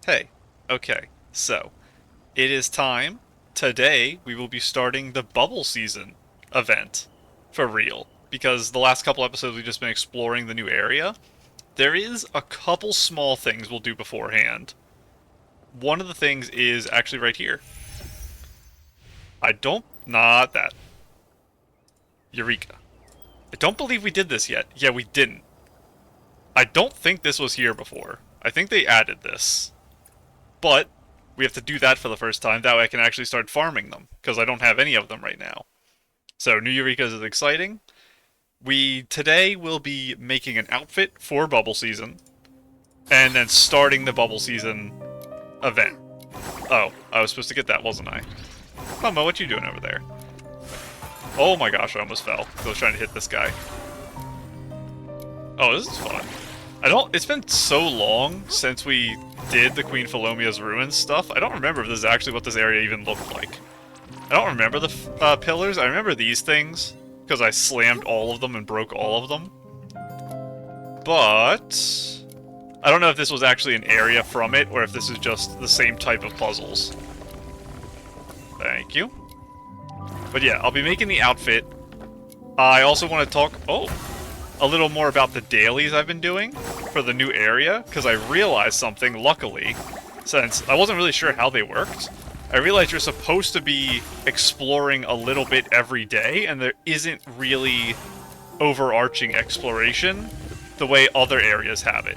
Hey, okay, so it is time. Today we will be starting the bubble season event for real. Because the last couple episodes we've just been exploring the new area. There is a couple small things we'll do beforehand. One of the things is actually right here. Not that. Eureka. I don't believe we did this yet. Yeah, we didn't. I don't think this was here before. I think they added this. But we have to do that for the first time. That way I can actually start farming them, because I don't have any of them right now. So new Eurekas is exciting. We today will be making an outfit for bubble season, and then starting the bubble season event. Oh, I was supposed to get that, wasn't I? Mama, what you doing over there? Oh my gosh, I almost fell. I was trying to hit this guy. Oh, this is fun. It's been so long since we did the Queen Philomea's Ruins stuff. I don't remember if this is actually what this area even looked like. I don't remember the pillars. I remember these things, because I slammed all of them and broke all of them. But I don't know if this was actually an area from it, or if this is just the same type of puzzles. Thank you. But yeah, I'll be making the outfit. I also want to talk a little more about the dailies I've been doing for the new area, because I realized something, luckily, since I wasn't really sure how they worked. I realized you're supposed to be exploring a little bit every day, and there isn't really overarching exploration the way other areas have it.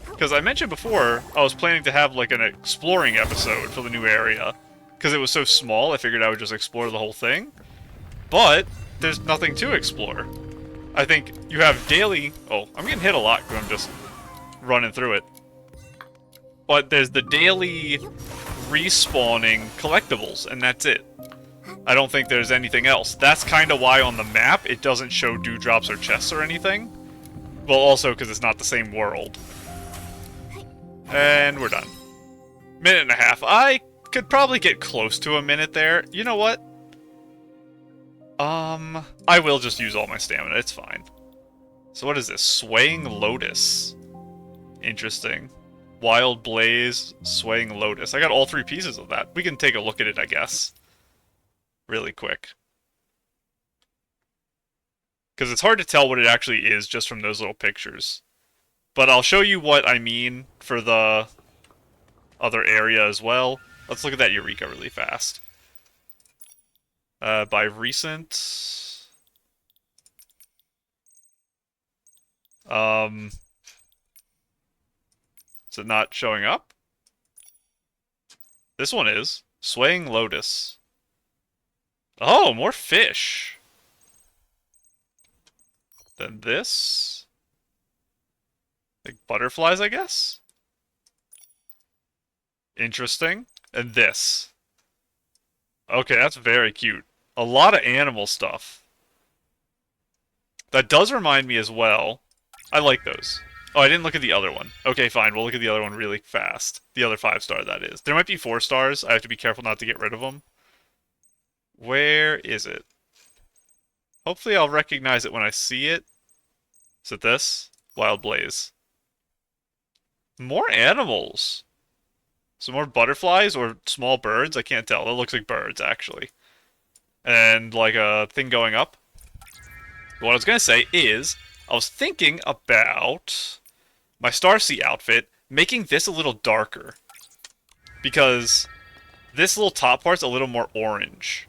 Because I mentioned before, I was planning to have like an exploring episode for the new area, because it was so small, I figured I would just explore the whole thing. But there's nothing to explore. I think you have daily... Oh, I'm getting hit a lot because I'm just running through it. But there's the daily respawning collectibles, and that's it. I don't think there's anything else. That's kind of why on the map it doesn't show dewdrops or chests or anything. Well, also because it's not the same world. And we're done. Minute and a half. I could probably get close to a minute there. You know what? I will just use all my stamina, it's fine. So what is this? Swaying Lotus. Interesting. Wild Blaze, Swaying Lotus. I got all three pieces of that. We can take a look at it, I guess. Really quick. Because it's hard to tell what it actually is just from those little pictures. But I'll show you what I mean for the other area as well. Let's look at that Eureka really fast. By recent... Is it not showing up? This one is. Swaying Lotus. Oh, more fish! Then this... like butterflies, I guess? Interesting. And this. Okay, that's very cute. A lot of animal stuff. That does remind me as well. I like those. Oh, I didn't look at the other one. Okay, fine. We'll look at the other one really fast. The other 5-star, that is. There might be 4 stars. I have to be careful not to get rid of them. Where is it? Hopefully I'll recognize it when I see it. Is it this? Wild Blaze. More animals. Some more butterflies or small birds? I can't tell. That looks like birds, actually. And like a thing going up. What I was going to say is, I was thinking about my Starseed outfit, making this a little darker. Because this little top part's a little more orange.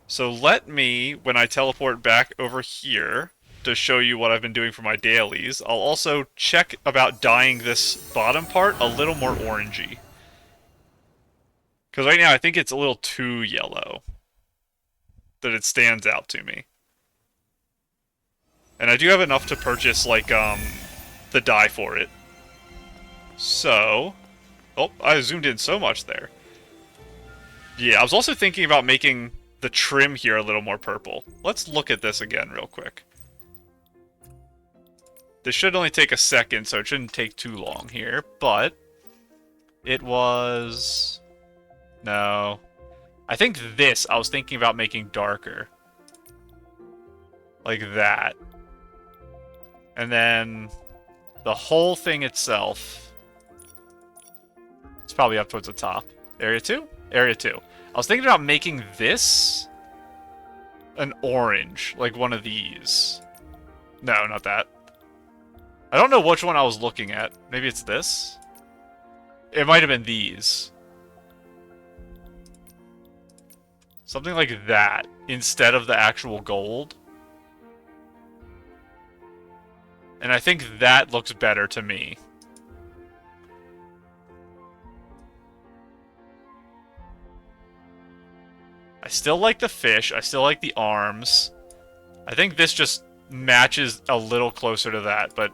So let me, when I teleport back over here, to show you what I've been doing for my dailies, I'll also check about dyeing this bottom part a little more orangey. Because right now I think it's a little too yellow. That it stands out to me. And I do have enough to purchase, like, the dye for it. So... oh, I zoomed in so much there. Yeah, I was also thinking about making the trim here a little more purple. Let's look at this again real quick. This should only take a second, so it shouldn't take too long here, but... it was... no... I think this I was thinking about making darker. Like that. And then the whole thing itself. Let's It's probably up towards the top. Area 2? Area 2. I was thinking about making this an orange, like one of these. No, not that. I don't know which one I was looking at. Maybe it's this? It might have been these. Something like that, instead of the actual gold. And I think that looks better to me. I still like the fish. I still like the arms. I think this just matches a little closer to that, but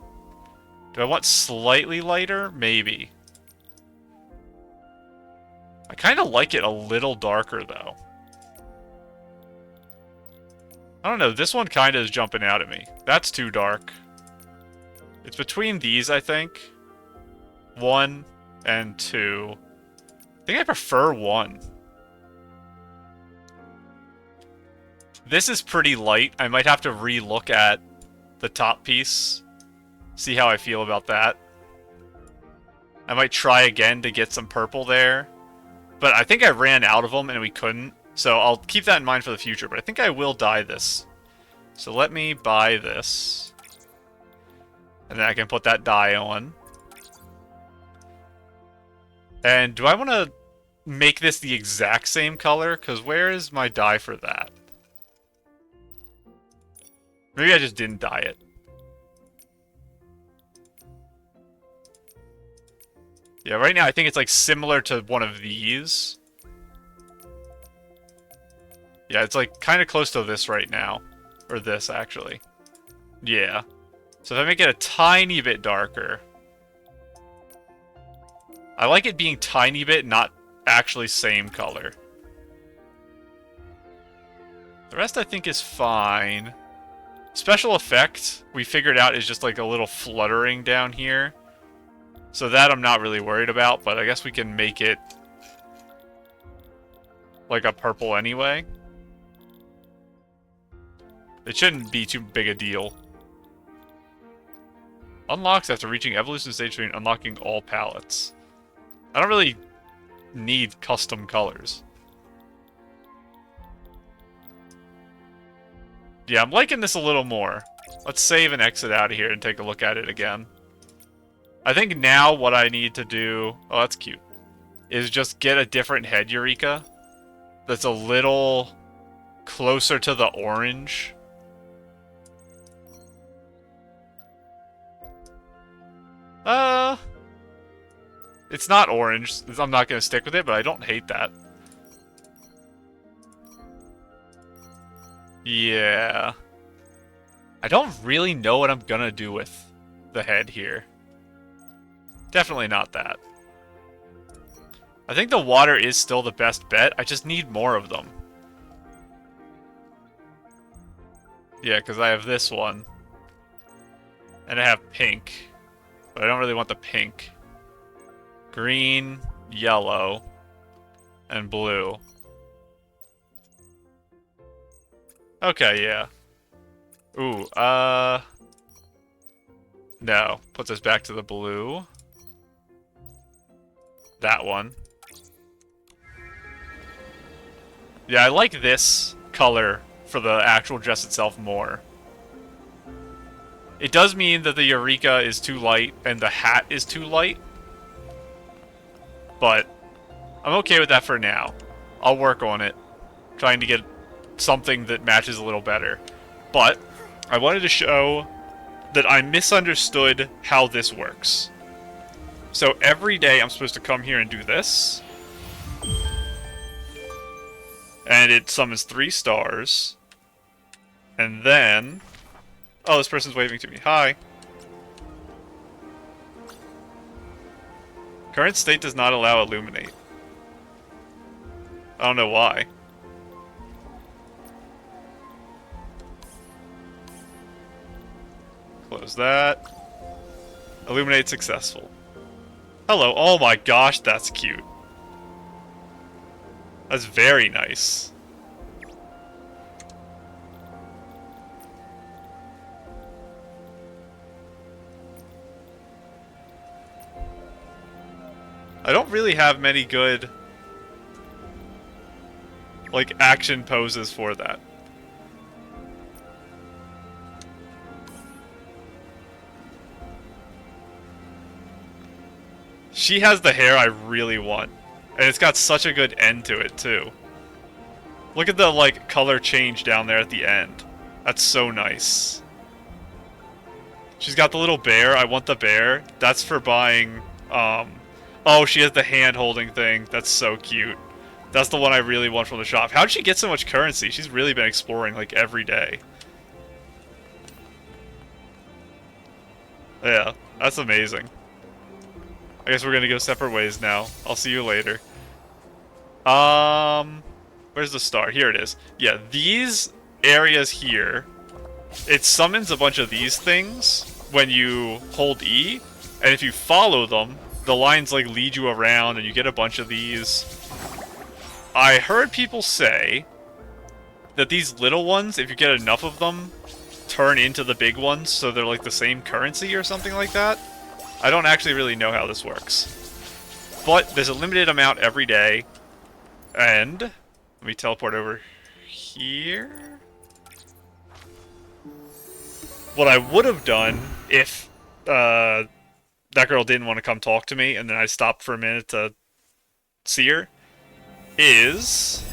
do I want slightly lighter? Maybe. I kind of like it a little darker, though. I don't know. This one kind of is jumping out at me. That's too dark. It's between these, I think. 1 and 2. I think I prefer 1. This is pretty light. I might have to re-look at the top piece. See how I feel about that. I might try again to get some purple there. But I think I ran out of them and we couldn't. So I'll keep that in mind for the future. But I think I will dye this. So let me buy this. And then I can put that dye on. And do I want to make this the exact same color? Because where is my dye for that? Maybe I just didn't dye it. Yeah, right now I think it's like similar to one of these. Yeah, it's like kind of close to this right now. Or this, actually. Yeah. So if I make it a tiny bit darker. I like it being tiny bit, not actually same color. The rest I think is fine. Special effect, we figured out, is just like a little fluttering down here. So that I'm not really worried about, but I guess we can make it like a purple anyway. It shouldn't be too big a deal. Unlocks after reaching evolution stage 3 and unlocking all palettes. I don't really need custom colors. Yeah, I'm liking this a little more. Let's save and exit out of here and take a look at it again. I think now what I need to do... Oh, that's cute. Is just get a different head Eureka. That's a little closer to the orange. It's not orange. I'm not going to stick with it, but I don't hate that. Yeah. I don't really know what I'm going to do with the head here. Definitely not that. I think the water is still the best bet. I just need more of them. Yeah, because I have this one. And I have pink. But I don't really want the pink. Green, yellow, and blue. Okay, yeah. Ooh, no. Puts us back to the blue. That one. Yeah, I like this color for the actual dress itself more. It does mean that the Eureka is too light and the hat is too light. But I'm okay with that for now. I'll work on it. Trying to get something that matches a little better. But I wanted to show that I misunderstood how this works. So every day I'm supposed to come here and do this. And it summons 3 stars. And then... Oh, this person's waving to me. Hi. Current state does not allow illuminate. I don't know why. Close that. Illuminate successful. Hello. Oh my gosh, that's cute. That's very nice. I don't really have many good, like, action poses for that. She has the hair I really want. And it's got such a good end to it, too. Look at the, like, color change down there at the end. That's so nice. She's got the little bear. I want the bear. That's for buying, Oh, she has the hand-holding thing. That's so cute. That's the one I really want from the shop. How did she get so much currency? She's really been exploring, like, every day. Yeah, that's amazing. I guess we're gonna go separate ways now. I'll see you later. Where's the star? Here it is. Yeah, these areas here, it summons a bunch of these things when you hold E, and if you follow them, the lines, like, lead you around, and you get a bunch of these. I heard people say that these little ones, if you get enough of them, turn into the big ones, so they're, like, the same currency or something like that. I don't actually really know how this works. But there's a limited amount every day. And let me teleport over here. What I would have done if that girl didn't want to come talk to me and then I stopped for a minute to see her is...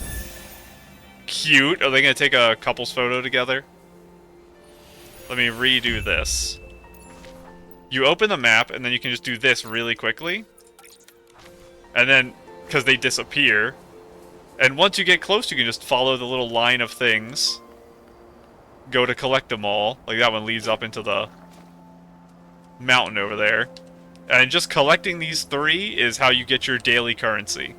Cute. Are they going to take a couple's photo together? Let me redo this. You open the map, and then you can just do this really quickly. And then, because they disappear. And once you get close, you can just follow the little line of things. Go to collect them all. Like that one leads up into the mountain over there. And just collecting these 3 is how you get your daily currency.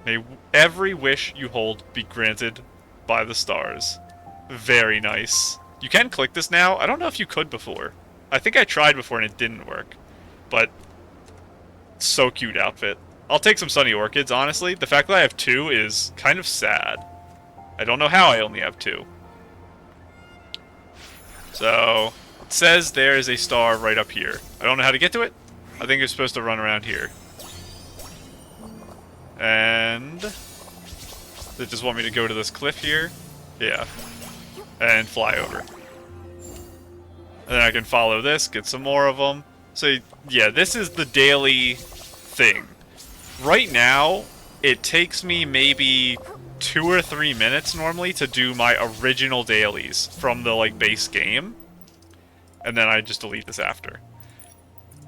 May every wish you hold be granted by the stars. Very nice. You can click this now. I don't know if you could before. I think I tried before and it didn't work. But, so cute outfit. I'll take some sunny orchids, honestly. The fact that I have 2 is kind of sad. I don't know how I only have 2. So, it says there is a star right up here. I don't know how to get to it. I think you're supposed to run around here. And... they just want me to go to this cliff here. Yeah. And fly over. And then I can follow this, get some more of them. So, yeah, this is the daily thing. Right now, it takes me maybe 2 or 3 minutes normally to do my original dailies from the, like, base game. And then I just delete this after.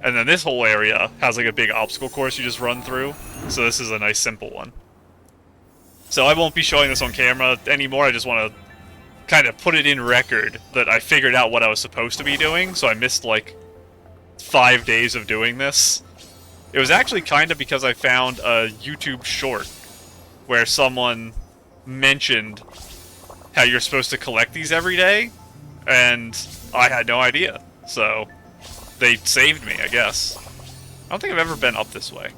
And then this whole area has, like, a big obstacle course you just run through. So this is a nice, simple one. So I won't be showing this on camera anymore. I just want to kind of put it in record that I figured out what I was supposed to be doing, so I missed, like, 5 days of doing this. It was actually kind of because I found a YouTube short where someone mentioned how you're supposed to collect these every day, and I had no idea, so they saved me, I guess. I don't think I've ever been up this way.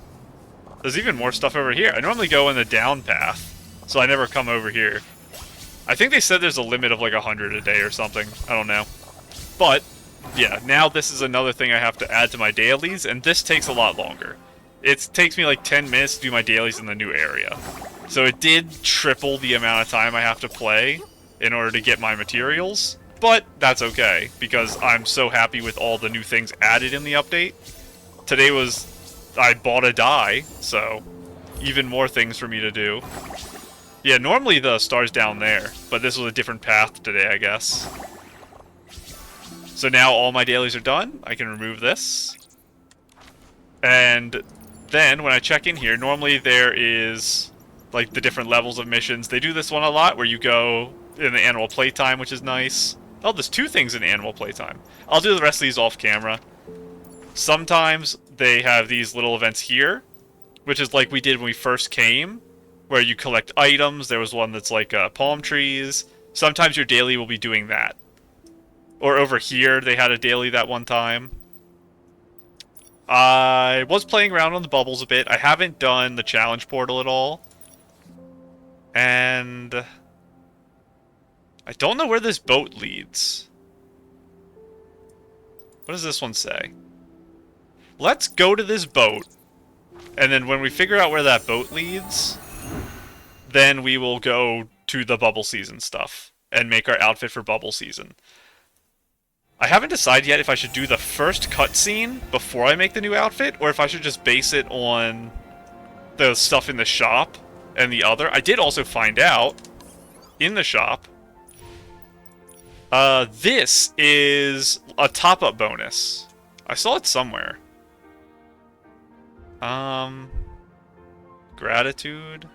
There's even more stuff over here. I normally go in the down path, so I never come over here. I think they said there's a limit of like 100 a day or something. I don't know. But, yeah, now this is another thing I have to add to my dailies, and this takes a lot longer. It takes me like 10 minutes to do my dailies in the new area. So it did triple the amount of time I have to play in order to get my materials. But that's okay, because I'm so happy with all the new things added in the update. Today was... I bought a die, so even more things for me to do. Yeah, normally the star's down there, but this was a different path today, I guess. So now all my dailies are done. I can remove this. And then, when I check in here, normally there is, like, the different levels of missions. They do this one a lot, where you go in the animal playtime, which is nice. Oh, there's 2 things in animal playtime. I'll do the rest of these off camera. Sometimes they have these little events here, which is like we did when we first came, where you collect items. There was one that's like palm trees. Sometimes your daily will be doing that. Or over here, they had a daily that one time. I was playing around on the bubbles a bit. I haven't done the challenge portal at all. And I don't know where this boat leads. What does this one say? Let's go to this boat And then when we figure out where that boat leads, then we will go to the bubble season stuff and make our outfit for bubble season. I haven't decided yet if I should do the first cutscene before I make the new outfit, or if I should just base it on the stuff in the shop and the other. I did also find out in the shop, this is a top-up bonus. I saw it somewhere. Gratitude.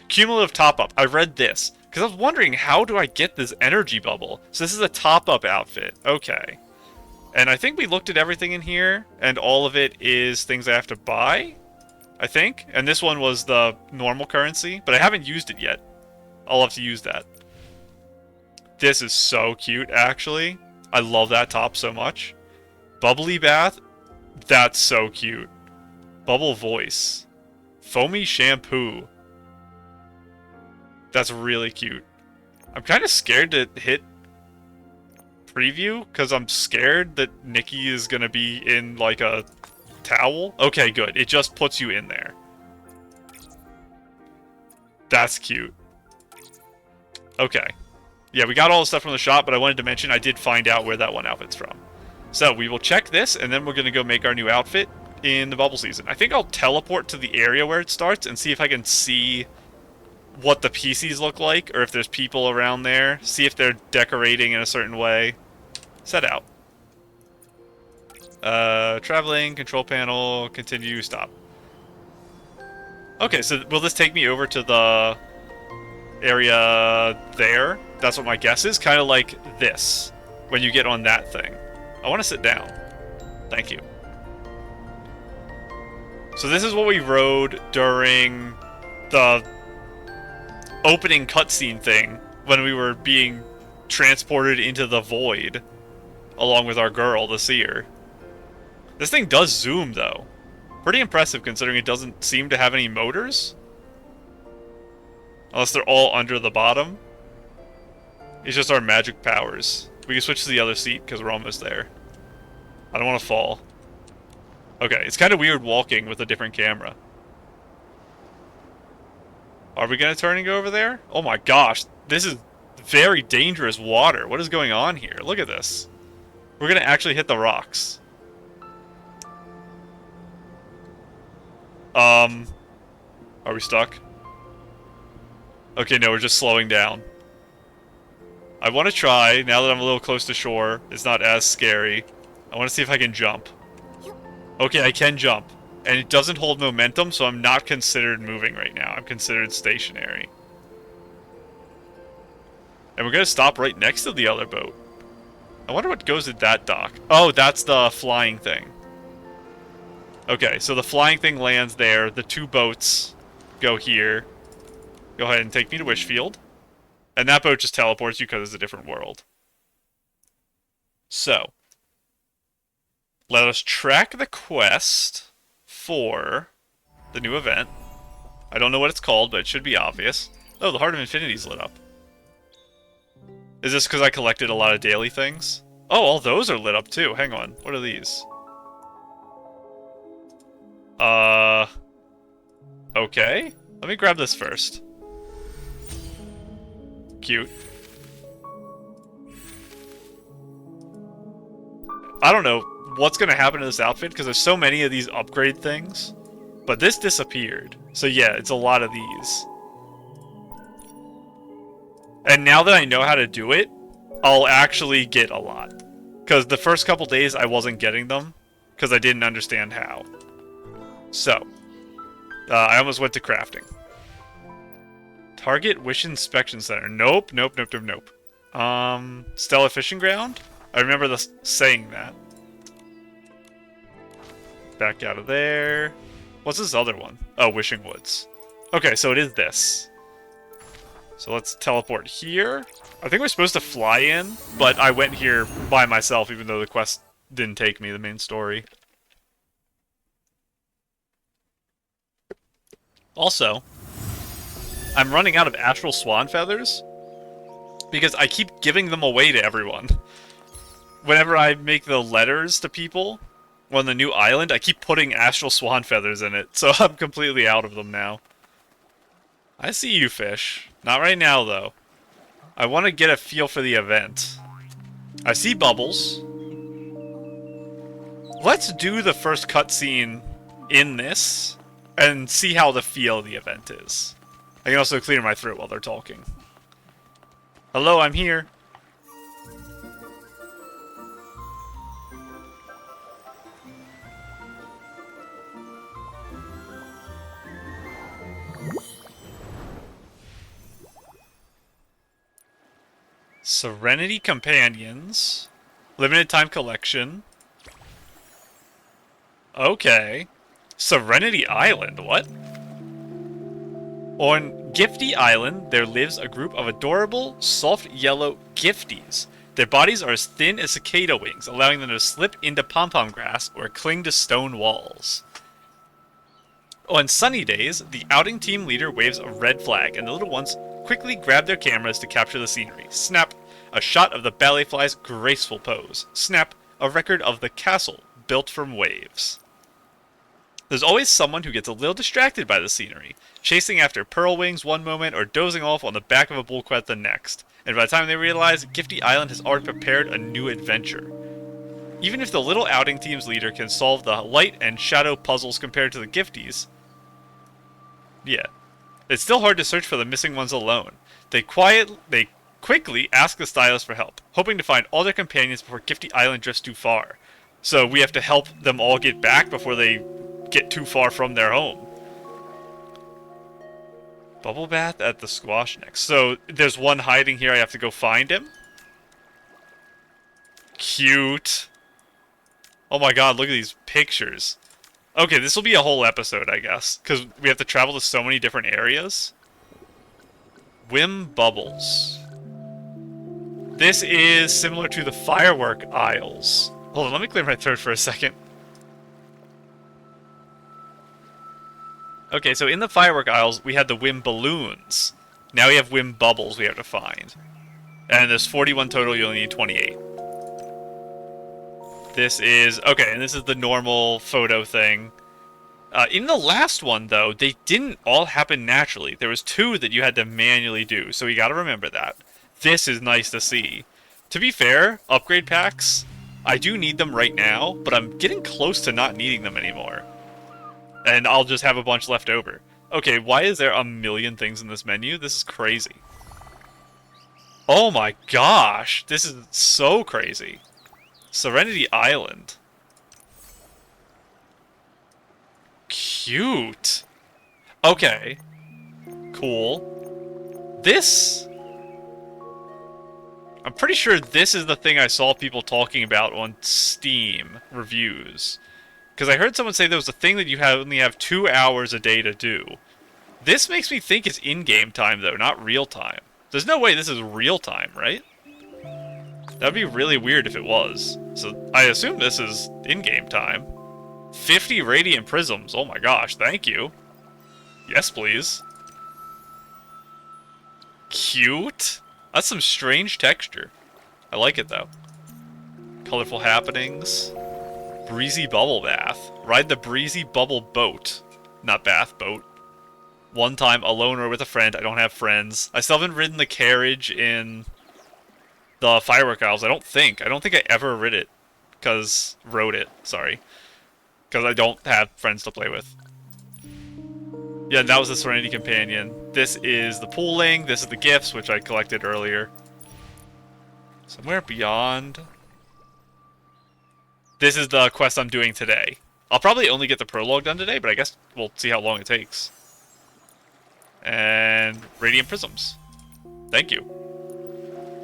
Cumulative top-up. I read this, because I was wondering, how do I get this energy bubble? So this is a top-up outfit. Okay. And I think we looked at everything in here, and all of it is things I have to buy, I think. And this one was the normal currency, but I haven't used it yet. I'll have to use that. This is so cute, actually. I love that top so much. Bubbly bath. That's so cute. Bubble voice. Foamy shampoo. That's really cute. I'm kind of scared to hit preview, because I'm scared that Nikki is going to be in, like, a towel. Okay, good. It just puts you in there. That's cute. Okay. Yeah, we got all the stuff from the shop, but I wanted to mention I did find out where that one outfit's from. So, we will check this, and then we're going to go make our new outfit in the bubble season. I think I'll teleport to the area where it starts and see if I can see what the PCs look like, or if there's people around there. See if they're decorating in a certain way. Set out. Traveling, control panel, continue, stop. Okay, so will this take me over to the area there? That's what my guess is. Kind of like this, when you get on that thing. I want to sit down. Thank you. So this is what we rode during the opening cutscene thing, when we were being transported into the void, along with our girl, the seer. This thing does zoom, though. Pretty impressive, considering it doesn't seem to have any motors. Unless they're all under the bottom. It's just our magic powers. We can switch to the other seat, because we're almost there. I don't want to fall. Okay, it's kind of weird walking with a different camera. Are we going to turn and go over there? Oh my gosh, this is very dangerous water. What is going on here? Look at this. We're going to actually hit the rocks. Are we stuck? Okay, no, we're just slowing down. I want to try, now that I'm a little close to shore, it's not as scary. I want to see if I can jump. Okay, I can jump. And it doesn't hold momentum, so I'm not considered moving right now. I'm considered stationary. And we're going to stop right next to the other boat. I wonder what goes at that dock. Oh, that's the flying thing. Okay, so the flying thing lands there. The two boats go here. Go ahead and take me to Wishfield. And that boat just teleports you because it's a different world. So, let us track the quest for the new event. I don't know what it's called, but it should be obvious. Oh, the Heart of Infinity's lit up. Is this because I collected a lot of daily things? Oh, all those are lit up too. Hang on. What are these? Okay. Let me grab this first. Cute. I don't know what's going to happen to this outfit, because there's so many of these upgrade things. But this disappeared. So yeah, it's a lot of these. And now that I know how to do it, I'll actually get a lot. Because the first couple days I wasn't getting them, because I didn't understand how. So, I almost went to crafting. Target Wish Inspection Center. Nope, nope, nope, nope, nope. Stella Fishing Ground? I remember saying that. Back out of there. What's this other one? Oh, Wishing Woods. Okay, so it is this. So let's teleport here. I think we're supposed to fly in, but I went here by myself, even though the quest didn't take me, the main story. Also, I'm running out of Astral Swan Feathers, because I keep giving them away to everyone. Whenever I make the letters to people, On the new island, I keep putting astral swan feathers in it, so I'm completely out of them now. I see you, fish. Not right now, though. I want to get a feel for the event. I see bubbles. Let's do the first cutscene in this, and see how the feel of the event is. I can also clear my throat while they're talking. Hello, I'm here. Serenity Companions. Limited time collection. Okay. Serenity Island, what? On Gifty Island, there lives a group of adorable, soft yellow gifties. Their bodies are as thin as cicada wings, allowing them to slip into pom-pom grass or cling to stone walls. On sunny days, the outing team leader waves a red flag, and the little ones quickly grab their cameras to capture the scenery. Snap, a shot of the balletfly's graceful pose. Snap, a record of the castle built from waves. There's always someone who gets a little distracted by the scenery, chasing after pearl wings one moment or dozing off on the back of a bullquet the next. And by the time they realize, Gifty Island has already prepared a new adventure. Even if the little outing team's leader can solve the light and shadow puzzles compared to the Gifties, yeah, it's still hard to search for the missing ones alone. They quickly ask the stylist for help, hoping to find all their companions before Gifty Island drifts too far. So we have to help them all get back before they get too far from their home. Bubble bath at the squash next. So there's one hiding here. I have to go find him. Cute. Oh my god, look at these pictures. Okay, this will be a whole episode, I guess, because we have to travel to so many different areas. Whim Bubbles. This is similar to the Firework Isles. Hold on, let me clear my throat for a second. Okay, so in the Firework Isles, we had the Whim Balloons. Now we have Whim Bubbles we have to find. And there's 41 total, you only need 28. This is... okay, and this is the normal photo thing. In the last one, though, they didn't all happen naturally. There was 2 that you had to manually do, so you gotta remember that. This is nice to see. To be fair, upgrade packs, I do need them right now, but I'm getting close to not needing them anymore. And I'll just have a bunch left over. Okay, why is there a million things in this menu? This is crazy. Oh my gosh, this is so crazy. Serenity Island. Cute. Okay. Cool. This... I'm pretty sure this is the thing I saw people talking about on Steam reviews. Because I heard someone say there was a thing that you only have 2 hours a day to do. This makes me think it's in-game time, though, not real time. There's no way this is real time, right? That'd be really weird if it was. So I assume this is in-game time. 50 radiant prisms. Oh my gosh, thank you. Yes, please. Cute. That's some strange texture. I like it, though. Colorful happenings. Breezy bubble bath. Ride the breezy bubble boat. Not bath, boat. One time, alone or with a friend. I don't have friends. I still haven't ridden the carriage in the Firework Isles. I don't think I ever rode it. Sorry. Because I don't have friends to play with. Yeah, that was the Serenity Companion. This is the pooling. This is the gifts, which I collected earlier. Somewhere beyond... this is the quest I'm doing today. I'll probably only get the prologue done today, but I guess we'll see how long it takes. And Radiant Prisms. Thank you.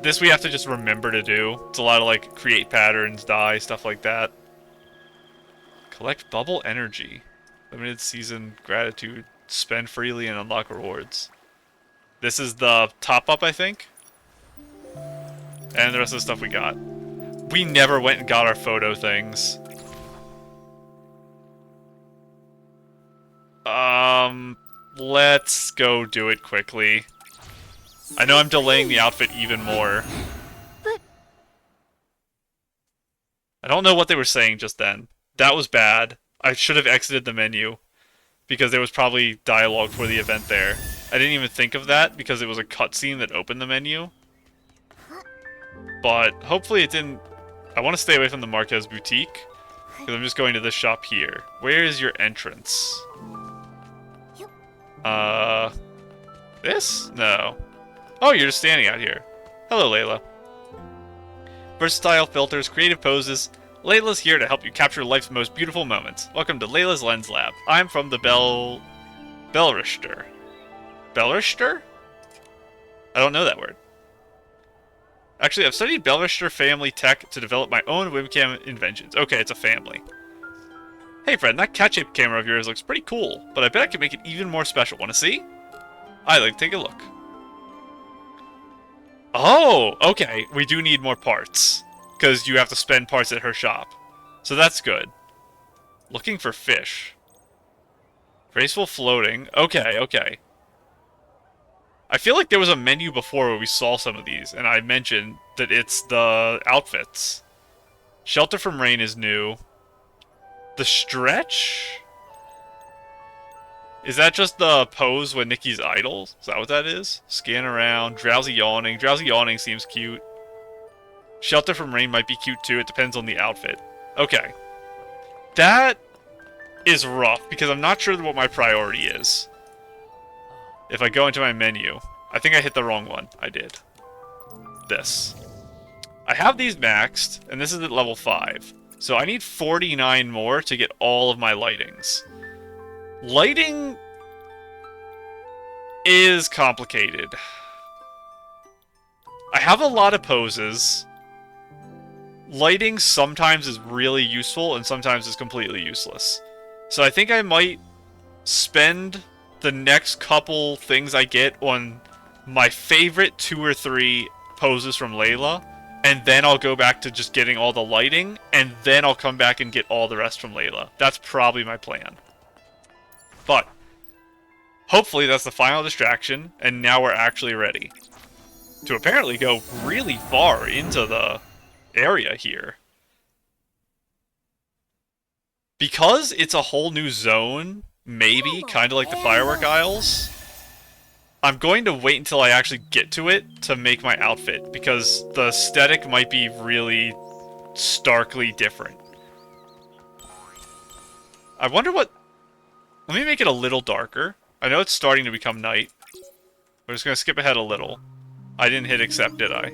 This we have to just remember to do. It's a lot of, like, create patterns, die, stuff like that. Collect Bubble Energy. Limited season gratitude. Spend freely and unlock rewards. This is the top-up, I think. And the rest of the stuff we got. We never went and got our photo things. Let's go do it quickly. I know I'm delaying the outfit even more. But I don't know what they were saying just then. That was bad. I should have exited the menu, because there was probably dialogue for the event there. I didn't even think of that, because it was a cutscene that opened the menu. But hopefully it didn't... I want to stay away from the Marquez Boutique, because I'm just going to this shop here. Where is your entrance? This? No. Oh, you're just standing out here. Hello, Layla. Versatile filters, creative poses. Layla's here to help you capture life's most beautiful moments. Welcome to Layla's Lens Lab. I'm from the Bellrichter. Bellrichter? I don't know that word. Actually, I've studied Bellrichter family tech to develop my own webcam inventions. Okay, it's a family. Hey friend, that cat-shaped camera of yours looks pretty cool, but I bet I can make it even more special. Want to see? I'd like to take a look. Oh, okay. We do need more parts, because you have to spend parts at her shop. So that's good. Looking for fish. Graceful floating. Okay, okay. I feel like there was a menu before where we saw some of these, and I mentioned that it's the outfits. Shelter from rain is new. The stretch? Is that just the pose when Nikki's idle? Is that what that is? Scan around. Drowsy yawning. Drowsy yawning seems cute. Shelter from rain might be cute too. It depends on the outfit. Okay. That is rough, because I'm not sure what my priority is. If I go into my menu, I think I hit the wrong one. I did. This. I have these maxed, and this is at level 5. So I need 49 more to get all of my lightings. Lighting is complicated. I have a lot of poses. Lighting sometimes is really useful, and sometimes is completely useless. So I think I might spend the next couple things I get on my favorite 2 or 3 poses from Layla, and then I'll go back to just getting all the lighting, and then I'll come back and get all the rest from Layla. That's probably my plan. But hopefully that's the final distraction, and now we're actually ready to apparently go really far into the area here. Because it's a whole new zone, maybe, kind of like the Firework Isles, I'm going to wait until I actually get to it to make my outfit, because the aesthetic might be really starkly different. I wonder what... Let me make it a little darker. I know it's starting to become night. We're just going to skip ahead a little. I didn't hit accept, did I?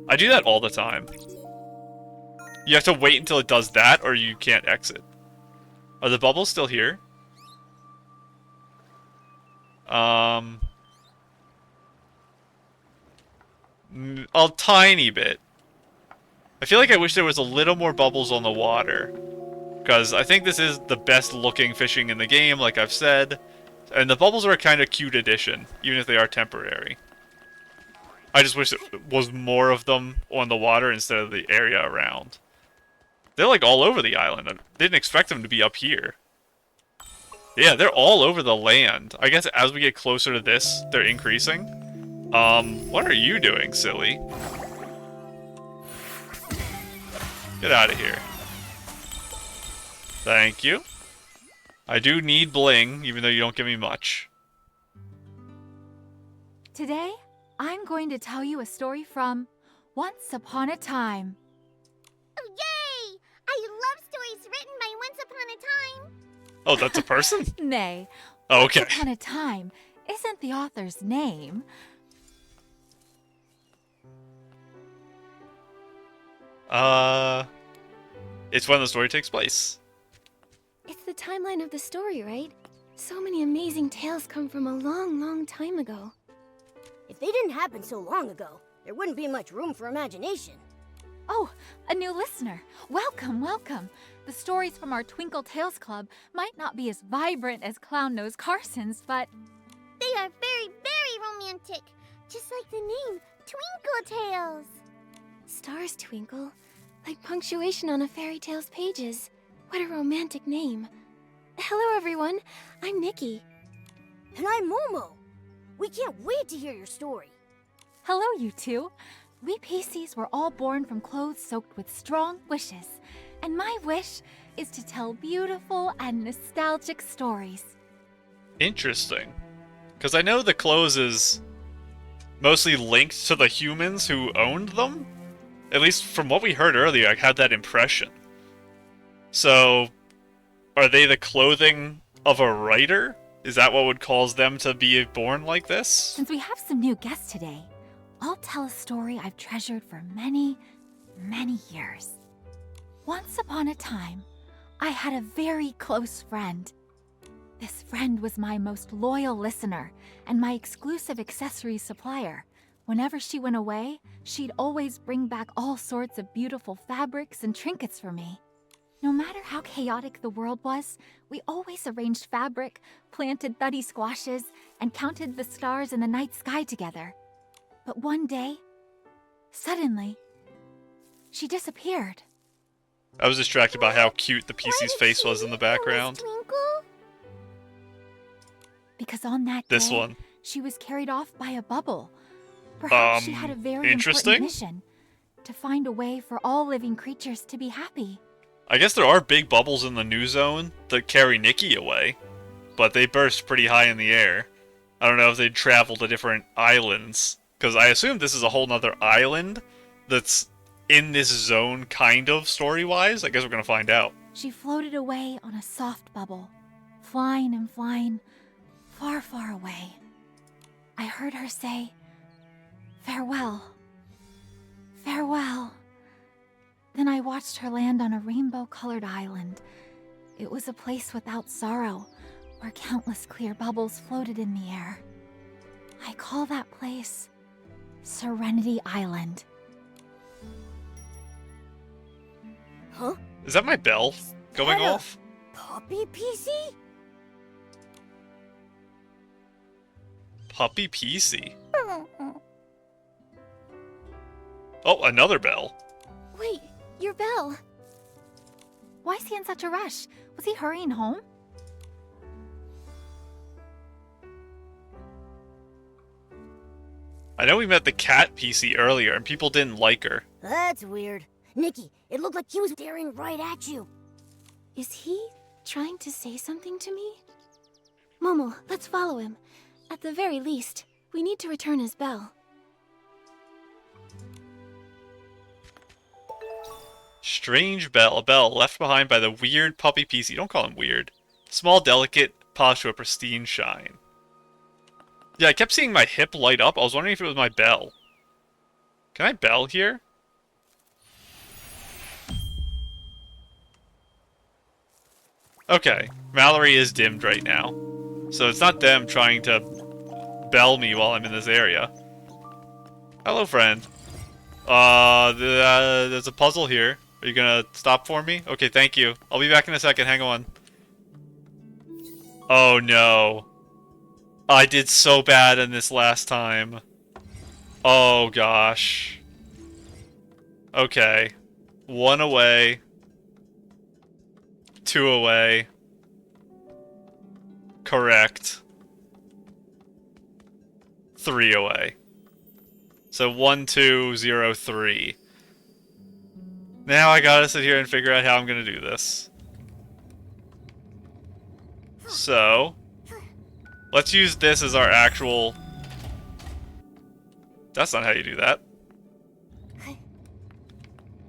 I do that all the time. You have to wait until it does that, or you can't exit. Are the bubbles still here? A tiny bit. I feel like I wish there was a little more bubbles on the water. Because I think this is the best looking fishing in the game, like I've said. And the bubbles are a kind of cute addition, even if they are temporary. I just wish there was more of them on the water instead of the area around. They're like all over the island. I didn't expect them to be up here. Yeah, they're all over the land. I guess as we get closer to this, they're increasing. What are you doing, silly? Get out of here. Thank you. I do need bling, even though you don't give me much. Today, I'm going to tell you a story from Once Upon a Time. Oh, yay! I love stories written by Once Upon a Time. Oh, that's a person? Nay. Oh, okay. Once Upon a Time isn't the author's name. It's when the story takes place. It's the timeline of the story, right? So many amazing tales come from a long, long time ago. If they didn't happen so long ago, there wouldn't be much room for imagination. Oh, a new listener. Welcome, welcome. The stories from our Twinkle Tales Club might not be as vibrant as Clown Nose Carson's, but They are very, very romantic. Just like the name, Twinkle Tales. Stars twinkle, like punctuation on a fairy tale's pages. What a romantic name. Hello, everyone. I'm Nikki. And I'm Momo. We can't wait to hear your story. hello, you two. We PCs were all born from clothes soaked with strong wishes. And my wish is to tell beautiful and nostalgic stories. Interesting. Because I know the clothes is mostly linked to the humans who owned them. At least from what we heard earlier, I had that impression. So, are they the clothing of a writer? Is that what would cause them to be born like this? Since we have some new guests today, I'll tell a story I've treasured for many, many years. Once upon a time, I had a very close friend. This friend was my most loyal listener and my exclusive accessories supplier. Whenever she went away, she'd always bring back all sorts of beautiful fabrics and trinkets for me. No matter how chaotic the world was, we always arranged fabric, planted thuddy squashes, and counted the stars in the night sky together. But one day, suddenly, she disappeared. I was distracted by how cute the PC's Why did face she was in the leave us, background. Twinkle? Because on that This day, one. she was carried off by a bubble. Perhaps she had a very interesting. important mission to find a way for all living creatures to be happy. I guess there are big bubbles in the new zone that carry Nikki away, but they burst pretty high in the air. I don't know if they'd travel to different islands, because I assume this is a whole nother island that's in this zone, kind of, story-wise. I guess we're gonna find out. She floated away on a soft bubble, flying and flying, far, far away. I heard her say, "Farewell. Farewell." Then I watched her land on a rainbow-colored island. It was a place without sorrow, where countless clear bubbles floated in the air. I call that place Serenity Island. Huh? Is that my bell going that a- off? Puppy PC? Puppy PC. Oh, another bell. Wait, your bell. Why is he in such a rush? Was he hurrying home? I know we met the cat PC earlier, and people didn't like her. That's weird. Nikki, it looked like he was staring right at you. Is he trying to say something to me? Momo, let's follow him. At the very least, we need to return his bell. Strange bell. A bell left behind by the weird puppy PC. Don't call him weird. Small, delicate, polished to a pristine shine. Yeah, I kept seeing my hip light up. I was wondering if it was my bell. Can I bell here? Okay, Mallory is dimmed right now. So it's not them trying to bell me while I'm in this area. Hello, friend. There's a puzzle here. Are you gonna stop for me? Okay, thank you. I'll be back in a second, hang on. Oh no. I did so bad in this last time. Oh gosh. Okay. 1 away. 2 away. Correct. 3 away. So 1, 2, 0, 3. Now I gotta sit here and figure out how I'm gonna do this. So, let's use this as our actual... That's not how you do that.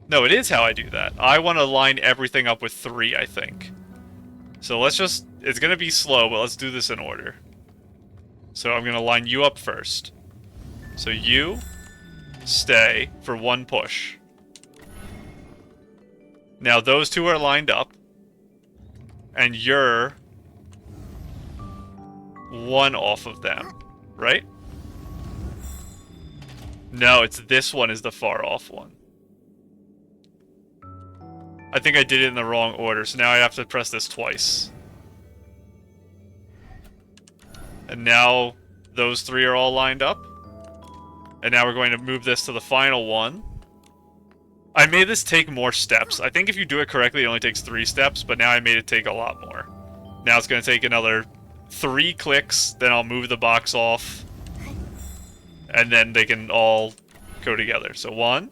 No, it is how I do that. I want to line everything up with 3, I think. So let's just... It's gonna be slow, but let's do this in order. So I'm gonna line you up first. So you... stay for 1 push. Now those 2 are lined up. And you're 1 off of them, right? No, it's this one is the far off one. I think I did it in the wrong order, so now I have to press this twice. And now those 3 are all lined up. And now we're going to move this to the final one. I made this take more steps. I think if you do it correctly, it only takes 3 steps, but now I made it take a lot more. Now it's going to take another 3 clicks, then I'll move the box off. And then they can all go together. So 1,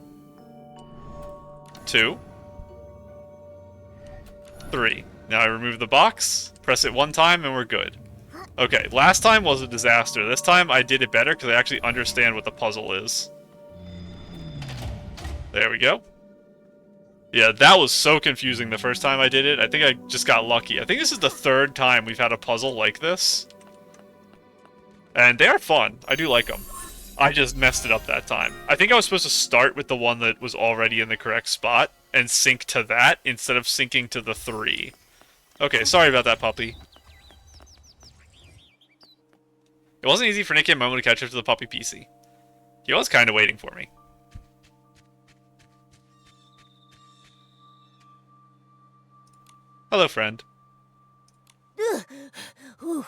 2, 3. Now I remove the box, press it one time, and we're good. Okay, last time was a disaster. This time I did it better because I actually understand what the puzzle is. There we go. Yeah, that was so confusing the first time I did it. I think I just got lucky. I think this is the 3rd time we've had a puzzle like this. And they are fun. I do like them. I just messed it up that time. I think I was supposed to start with the one that was already in the correct spot and sync to that instead of syncing to the 3. Okay, sorry about that, puppy. It wasn't easy for Nikki and Momo to catch up to the puppy PC. He was kind of waiting for me. Hello, friend. Ugh. Whew.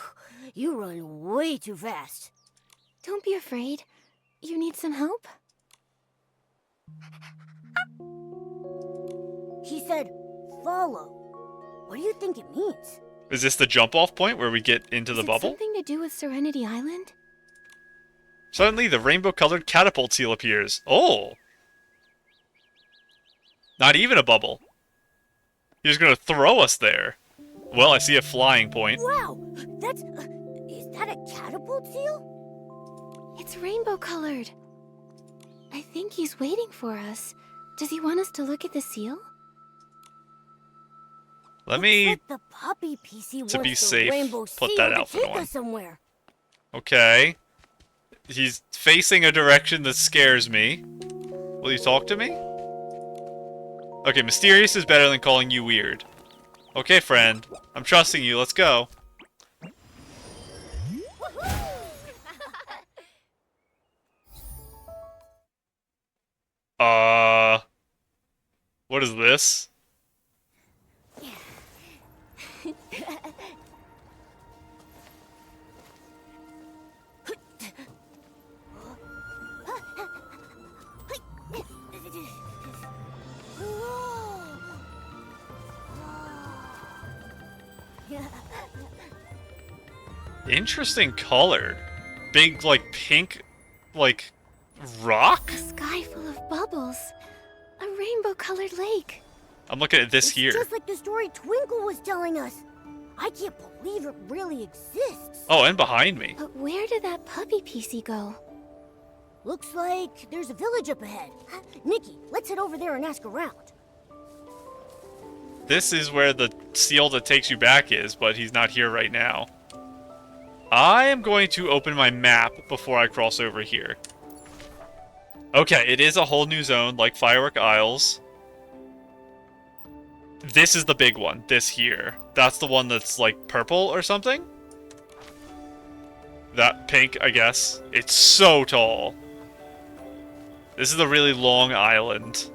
You run way too fast. Don't be afraid. You need some help? He said, follow. What do you think it means? Is this the jump-off point where we get into the bubble? Something to do with Serenity Island? Suddenly, the rainbow-colored catapult seal appears. Oh! Not even a bubble. He was gonna throw us there. Well, I see a flying point. Wow! That's... is that a catapult seal? It's rainbow-colored. I think he's waiting for us. Does he want us to look at the seal? Let me, like the puppy PC to be wants the safe, rainbow put seal that to out for take one. us somewhere. Okay. He's facing a direction that scares me. Will you talk to me? Okay, mysterious is better than calling you weird. Okay, friend. I'm trusting you. Let's go. What is this? Interesting color. Big, like, pink, like, rock? A sky full of bubbles. A rainbow-colored lake. I'm looking at this It's here. just like the story Twinkle was telling us. I can't believe it really exists. Oh, and behind me. But where did that puppy PC go? Looks like there's a village up ahead. Nikki, let's head over there and ask around. This is where the seal that takes you back is, but he's not here right now. I am going to open my map before I cross over here. Okay, it is a whole new zone, like Firework Isles. This is the big one, this here. That's the one that's, like, purple or something? That pink, I guess. It's so tall. This is a really long island.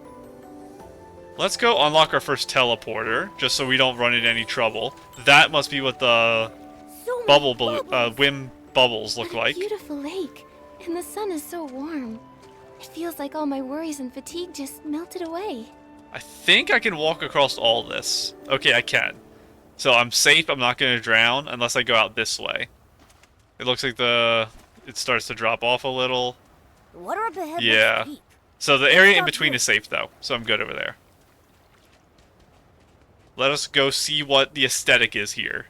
Let's go unlock our first teleporter, just so we don't run into any trouble. That must be what the So bubble many whim bubbles look What a like. beautiful lake. And the sun is so warm. It feels like all my worries and fatigue just melted away. I think I can walk across all this. Okay, I can. So I'm safe, I'm not going to drown, unless I go out this way. It looks like it starts to drop off a little. The water up ahead Yeah. looks deep. So the area in Stop between here. is safe, though. So I'm good over there. Let us go see what the aesthetic is here.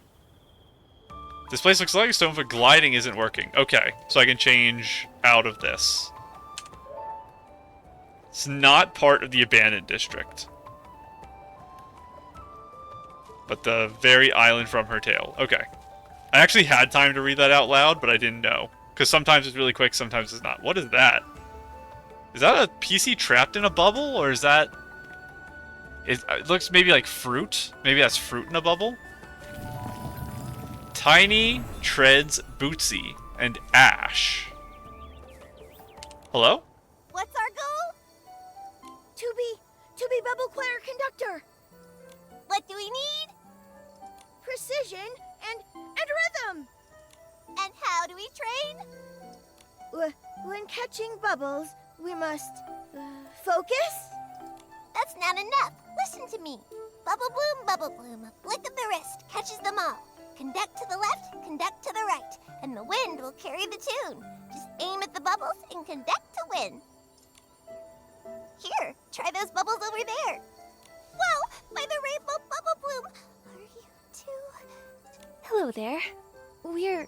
This place looks like stone, but gliding isn't working. Okay, so I can change out of this. It's not part of the abandoned district. But the very island from her tale. Okay. I actually had time to read that out loud, but I didn't know. Because sometimes it's really quick, sometimes it's not. What is that? Is that a PC trapped in a bubble, or is that... It looks maybe like fruit. Maybe that's fruit in a bubble. Tiny, Treads, Bootsy, and Ash. Hello? What's our goal? To be bubble choir conductor. What do we need? Precision and rhythm. And how do we train? When catching bubbles, we must focus. That's not enough. Listen to me. Bubble bloom, a flick of the wrist catches them all. Conduct to the left, conduct to the right, and the wind will carry the tune. Just aim at the bubbles and conduct to win. Here, try those bubbles over there. Whoa, by the rainbow bubble bloom. Are you too? Hello there. We're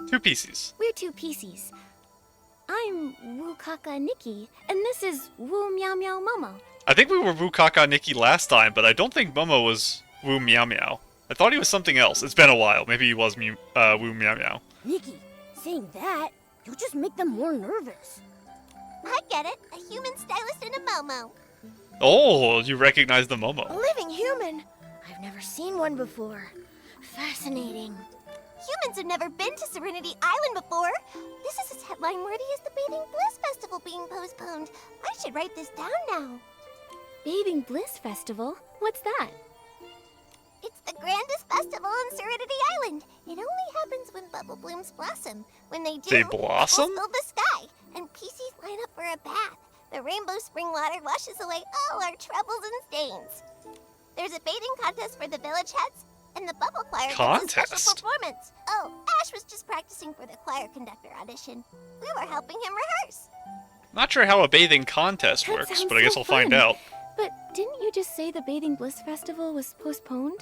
Two pieces. two PCs. I'm Woo Kaka Nikki, and this is Woo Meow Meow Momo. I think we were Woo Kaka Nikki last time, but I don't think Momo was Woo Meow Meow. I thought he was something else. It's been a while. Maybe he was Woo Meow Meow. Nikki, saying that, you'll just make them more nervous. I get it. A human stylist and a Momo. Oh, you recognize the A Momo. living human. I've never seen one before. Fascinating. Humans have never been to Serenity Island before. This is as headline worthy as the Bathing Bliss Festival being postponed. I should write this down now. Bathing Bliss Festival? What's that? It's the grandest festival on Serenity Island. It only happens when bubble blooms blossom. When they do, They blossom? bubbles fill the sky, and PCs line up for a bath. The rainbow spring water washes away all our troubles and stains. There's a bathing contest for the village heads, and the bubble choir gives a Contest? special performance. Oh, Ash was just practicing for the choir conductor audition. We were helping him rehearse. Not sure how a bathing contest That works, sounds but I guess so we'll find fun. out. But didn't you just say the Bathing Bliss Festival was postponed?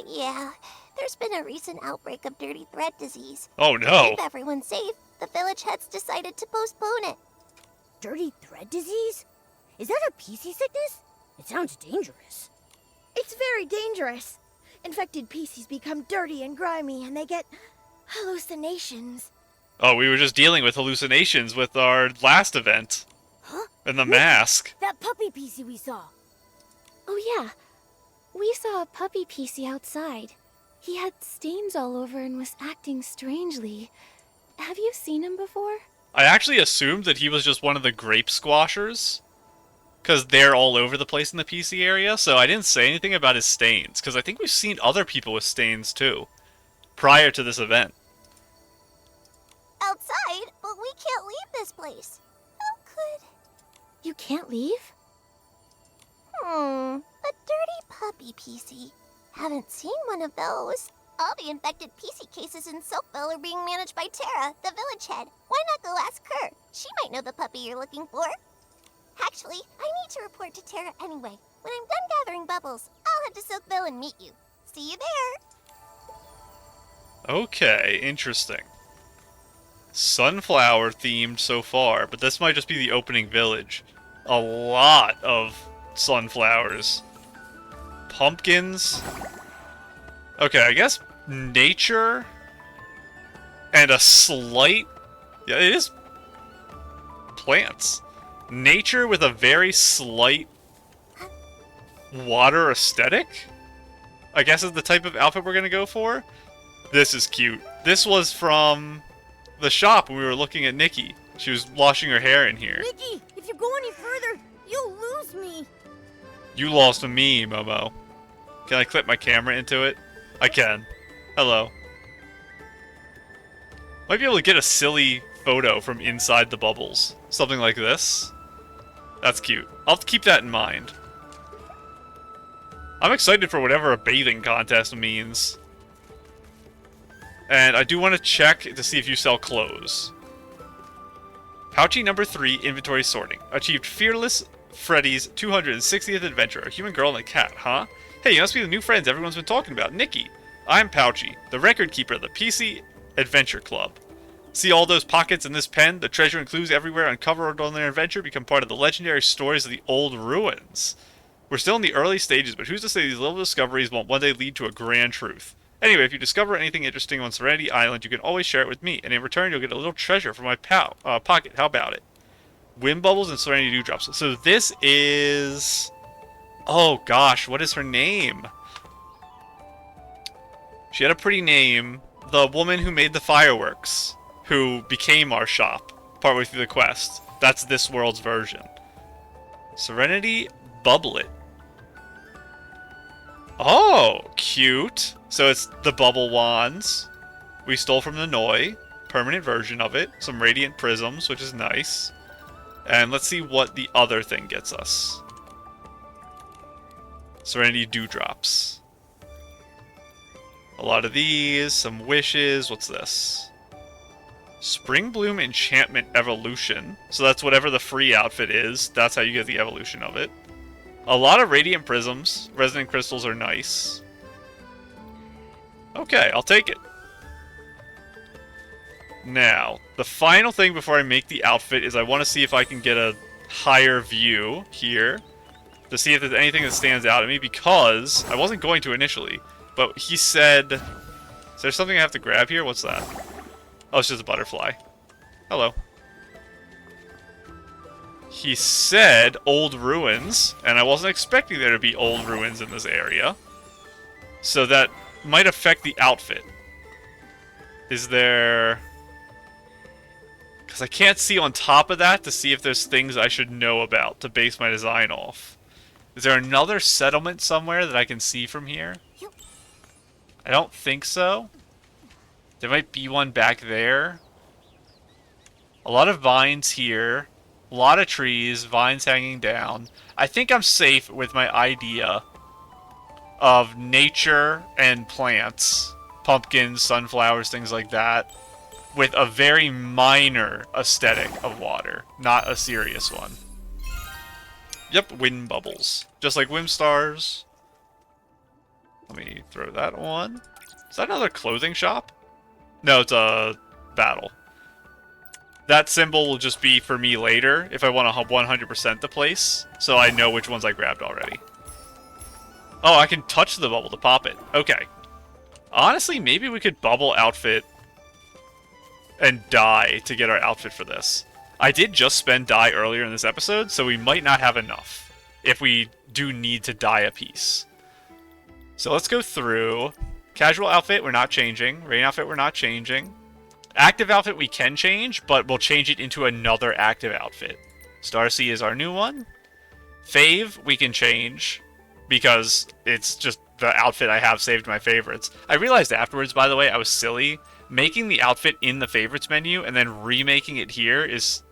Yeah. There's been a recent outbreak of dirty thread disease. Oh To no. keep everyone safe, the village heads decided to postpone it. Dirty thread disease? Is that a PC sickness? It sounds dangerous. It's very dangerous. Infected PCs become dirty and grimy, and they get hallucinations. Oh, we were just dealing with hallucinations with our last event. Huh? And the mask. That puppy PC we saw. Oh yeah. We saw a puppy PC outside. He had stains all over and was acting strangely. Have you seen him before? I actually assumed that he was just one of the grape squashers. Because they're all over the place in the PC area, so I didn't say anything about his stains. Because I think we've seen other people with stains too. Prior to this event. Outside, but we can't leave this place. How could... You can't leave? A dirty puppy PC. Haven't seen one of those. All the infected PC cases in Silkville are being managed by Tara, the village head. Why not go ask her? She might know the puppy you're looking for. Actually, I need to report to Tara anyway. When I'm done gathering bubbles, I'll head to Silkville and meet you. See you there. Okay, interesting. Sunflower themed so far, but this might just be the opening village. A lot of sunflowers. Pumpkins. Okay, I guess nature and a slight... Yeah, it is plants. Nature with a very slight water aesthetic? I guess is the type of outfit we're gonna go for. This is cute. This was from the shop when we were looking at Nikki. She was washing her hair in here. Nikki, if you go any further, you'll lose me. You lost me, Momo. Can I clip my camera into it? I can. Hello. Might be able to get a silly photo from inside the bubbles. Something like this. That's cute. I'll keep that in mind. I'm excited for whatever a bathing contest means. And I do want to check to see if you sell clothes. Pouchy number 3, inventory sorting. Achieved Fearless Freddy's 260th adventure. A human girl and a cat, huh? Hey, you must be the new friends everyone's been talking about. Nikki. I'm Pouchy, the record keeper of the PC Adventure Club. See all those pockets in this pen? The treasure and clues everywhere uncovered on their adventure become part of the legendary stories of the old ruins. We're still in the early stages, but who's to say these little discoveries won't one day lead to a grand truth? Anyway, if you discover anything interesting on Serenity Island, you can always share it with me, and in return you'll get a little treasure from my pocket. How about it? Wind Bubbles and Serenity Dewdrops. So this is... Oh gosh, what is her name? She had a pretty name. The woman who made the fireworks, who became our shop partway through the quest. That's this world's version. Serenity Bubblet. Oh, cute. So it's the bubble wands we stole from the Noi. Permanent version of it. Some radiant prisms, which is nice. And let's see what the other thing gets us. Serenity Dewdrops. A lot of these. Some wishes. What's this? Spring Bloom Enchantment Evolution. So that's whatever the free outfit is. That's how you get the evolution of it. A lot of Radiant Prisms. Resonant Crystals are nice. Okay, I'll take it. Now, the final thing before I make the outfit is I want to see if I can get a higher view here to see if there's anything that stands out at me, because I wasn't going to initially, but he said... Is there something I have to grab here? What's that? Oh, it's just a butterfly. Hello. He said old ruins, and I wasn't expecting there to be old ruins in this area. So that might affect the outfit. Is there... Because I can't see on top of that to see if there's things I should know about to base my design off. Is there another settlement somewhere that I can see from here? I don't think so. There might be one back there. A lot of vines here. A lot of trees, vines hanging down. I think I'm safe with my idea of nature and plants. Pumpkins, sunflowers, things like that. With a very minor aesthetic of water. Not a serious one. Yep, wind bubbles. Just like wind stars. Let me throw that one. Is that another clothing shop? No, it's a battle. That symbol will just be for me later if I want to 100% the place, so I know which ones I grabbed already. Oh, I can touch the bubble to pop it. Okay. Honestly, maybe we could bubble outfit and dye to get our outfit for this. I did just spend dye earlier in this episode, so we might not have enough if we do need to dye a piece. So let's go through. Casual outfit, we're not changing. Rain outfit, we're not changing. Active outfit, we can change, but we'll change it into another active outfit. Starsea is our new one. Fave, we can change, because it's just the outfit I have saved my favorites. I realized afterwards, by the way, I was silly. Making the outfit in the favorites menu and then remaking it here is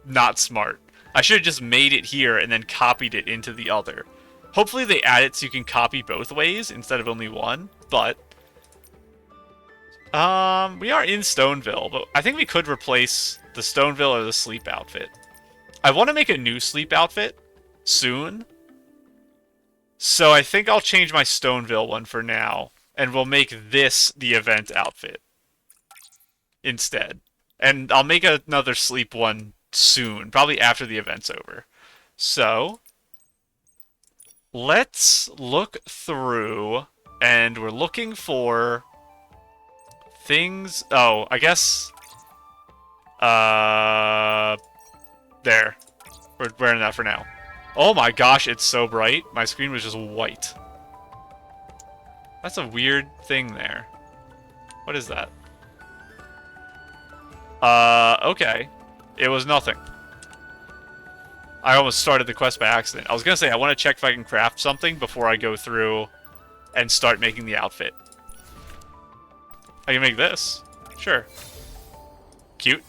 not smart. I should have just made it here and then copied it into the other. Hopefully they add it so you can copy both ways instead of only one, but... we are in Stoneville, but I think we could replace the Stoneville or the sleep outfit. I want to make a new sleep outfit soon, so I think I'll change my Stoneville one for now, and we'll make this the event outfit instead. And I'll make another sleep one soon, probably after the event's over. So, let's look through, and we're looking for things... Oh, I guess... There. We're wearing that for now. Oh my gosh, it's so bright. My screen was just white. That's a weird thing there. What is that? Okay. It was nothing. I almost started the quest by accident. I was gonna say, I want to check if I can craft something before I go through and start making the outfit. I can make this. Sure. Cute.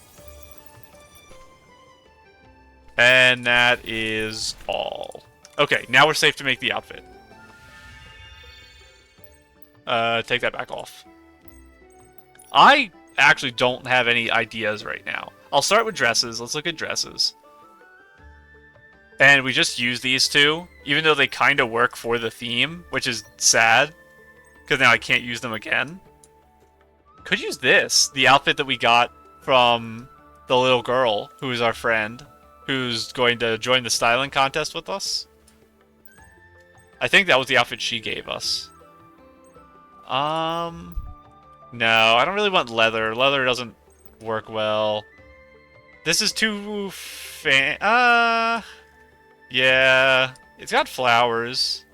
And that is all. Okay, now we're safe to make the outfit. Take that back off. I actually don't have any ideas right now. I'll start with dresses. Let's look at dresses. And we just use these two, even though they kind of work for the theme, which is sad, because now I can't use them again. Could use this, the outfit that we got from the little girl, who is our friend, who's going to join the styling contest with us. I think that was the outfit she gave us. No, I don't really want leather. Leather doesn't work well. This is too yeah, it's got flowers.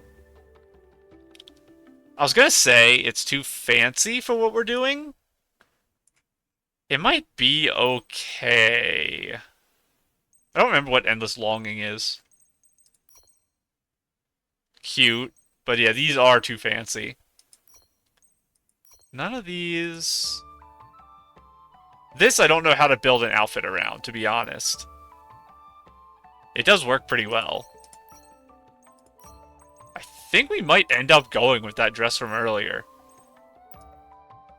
I was gonna say it's too fancy for what we're doing. It might be okay. I don't remember what Endless Longing is. Cute, but yeah, these are too fancy. None of these... This I don't know how to build an outfit around, to be honest. It does work pretty well. I think we might end up going with that dress from earlier.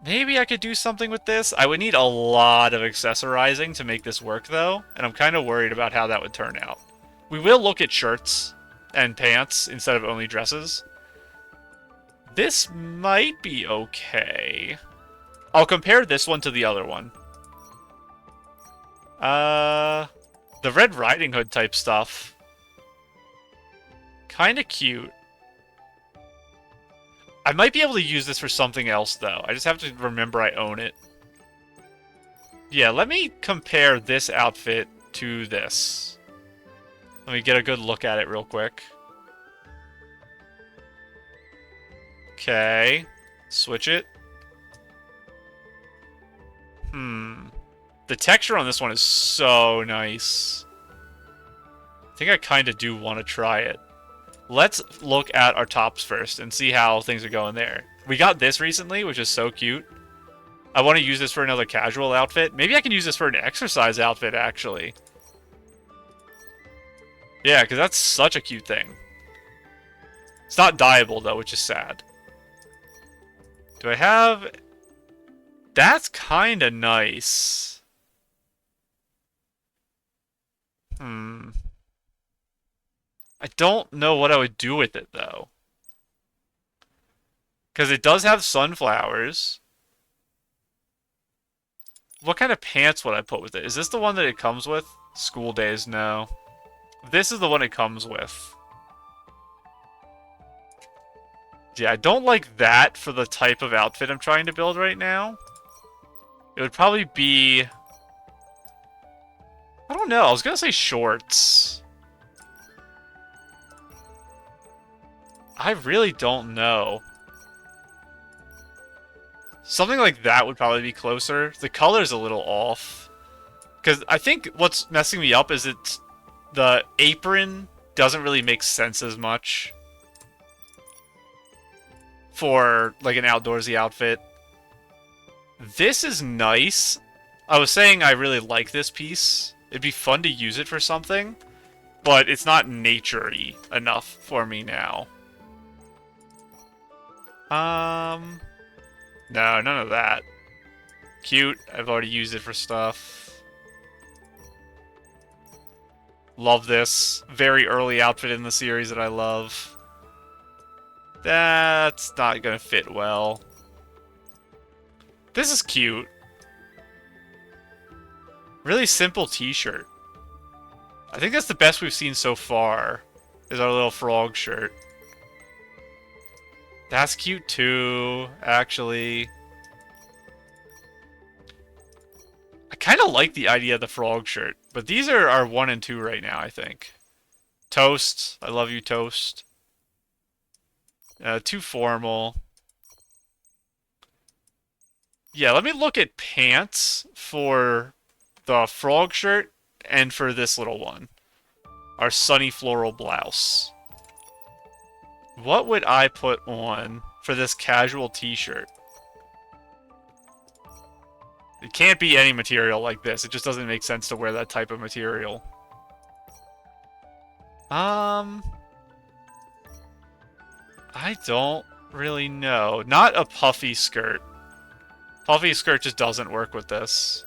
Maybe I could do something with this. I would need a lot of accessorizing to make this work, though, and I'm kind of worried about how that would turn out. We will look at shirts and pants instead of only dresses. This might be okay. I'll compare this one to the other one. The Red Riding Hood type stuff. Kinda cute. I might be able to use this for something else, though. I just have to remember I own it. Yeah, let me compare this outfit to this. Let me get a good look at it real quick. Okay. Switch it. The texture on this one is so nice. I think I kind of do want to try it. Let's look at our tops first and see how things are going there. We got this recently, which is so cute. I want to use this for another casual outfit. Maybe I can use this for an exercise outfit, actually. Yeah, because that's such a cute thing. It's not dyeable, though, which is sad. Do I have... That's kind of nice. I don't know what I would do with it, though. Because it does have sunflowers. What kind of pants would I put with it? Is this the one that it comes with? School days, no. This is the one it comes with. Yeah, I don't like that for the type of outfit I'm trying to build right now. It would probably be... I don't know, I was gonna say shorts. I really don't know. Something like that would probably be closer. The color's a little off. Because I think what's messing me up is it's... The apron doesn't really make sense as much for, like, an outdoorsy outfit. This is nice. I was saying I really like this piece. It'd be fun to use it for something, but it's not nature-y enough for me now. No, none of that. Cute. I've already used it for stuff. Love this. Very early outfit in the series that I love. That's not gonna fit well. This is cute. Really simple t-shirt. I think that's the best we've seen so far, is our little frog shirt. That's cute too, actually. I kind of like the idea of the frog shirt, but these are our 1 and 2 right now, I think. Toast. I love you, Toast. Too formal. Yeah, let me look at pants for the frog shirt and for this little one. Our sunny floral blouse. What would I put on for this casual t-shirt? It can't be any material like this. It just doesn't make sense to wear that type of material. I don't really know. Not a puffy skirt. Puffy skirt just doesn't work with this.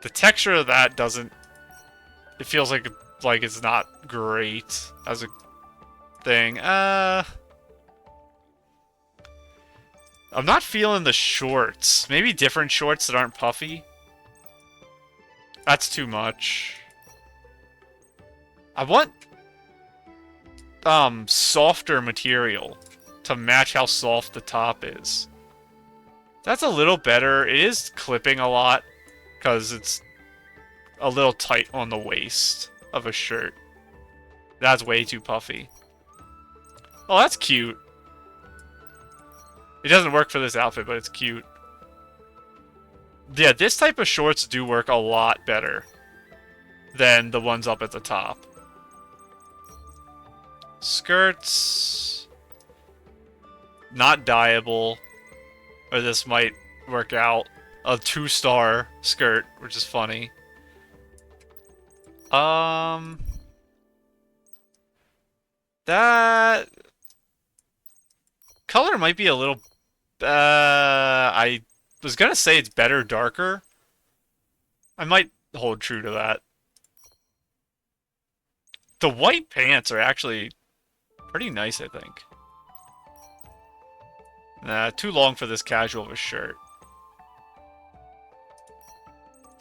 The texture of that doesn't... It feels like it's not great as a thing. I'm not feeling the shorts. Maybe different shorts that aren't puffy. That's too much. I want softer material to match how soft the top is. That's a little better. It is clipping a lot because it's a little tight on the waist of a shirt. That's way too puffy. Oh, that's cute. It doesn't work for this outfit, but it's cute. Yeah, this type of shorts do work a lot better than the ones up at the top. Skirts. Not dyeable. Or this might work out. A 2-star skirt, which is funny. That... color might be a little I was gonna say it's better darker. I might hold true to that. The white pants are actually pretty nice, I think. Nah, too long for this casual of a shirt.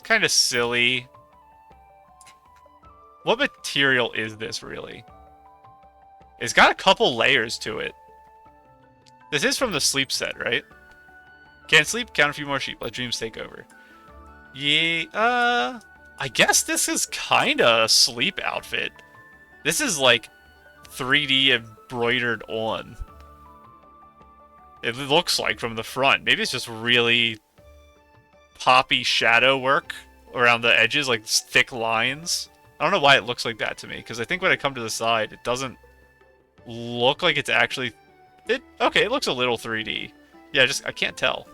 Kind of silly. What material is this, really? It's got a couple layers to it. This is from the sleep set, right? Can't sleep, count a few more sheep, let dreams take over. Yeah, I guess this is kinda a sleep outfit. This is like 3D embroidered on. It looks like from the front. Maybe it's just really poppy shadow work around the edges, like thick lines. I don't know why it looks like that to me, because I think when I come to the side, it doesn't look like it's actually... Okay, it looks a little 3D. Yeah, I can't tell.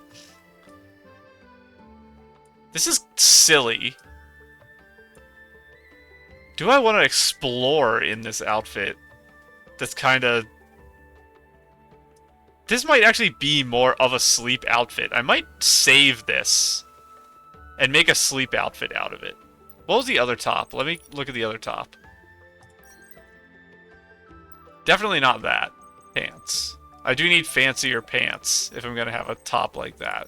This is silly. Do I want to explore in this outfit? That's kind of... This might actually be more of a sleep outfit. I might save this and make a sleep outfit out of it. What was the other top? Let me look at the other top. Definitely not that. Pants. I do need fancier pants if I'm going to have a top like that.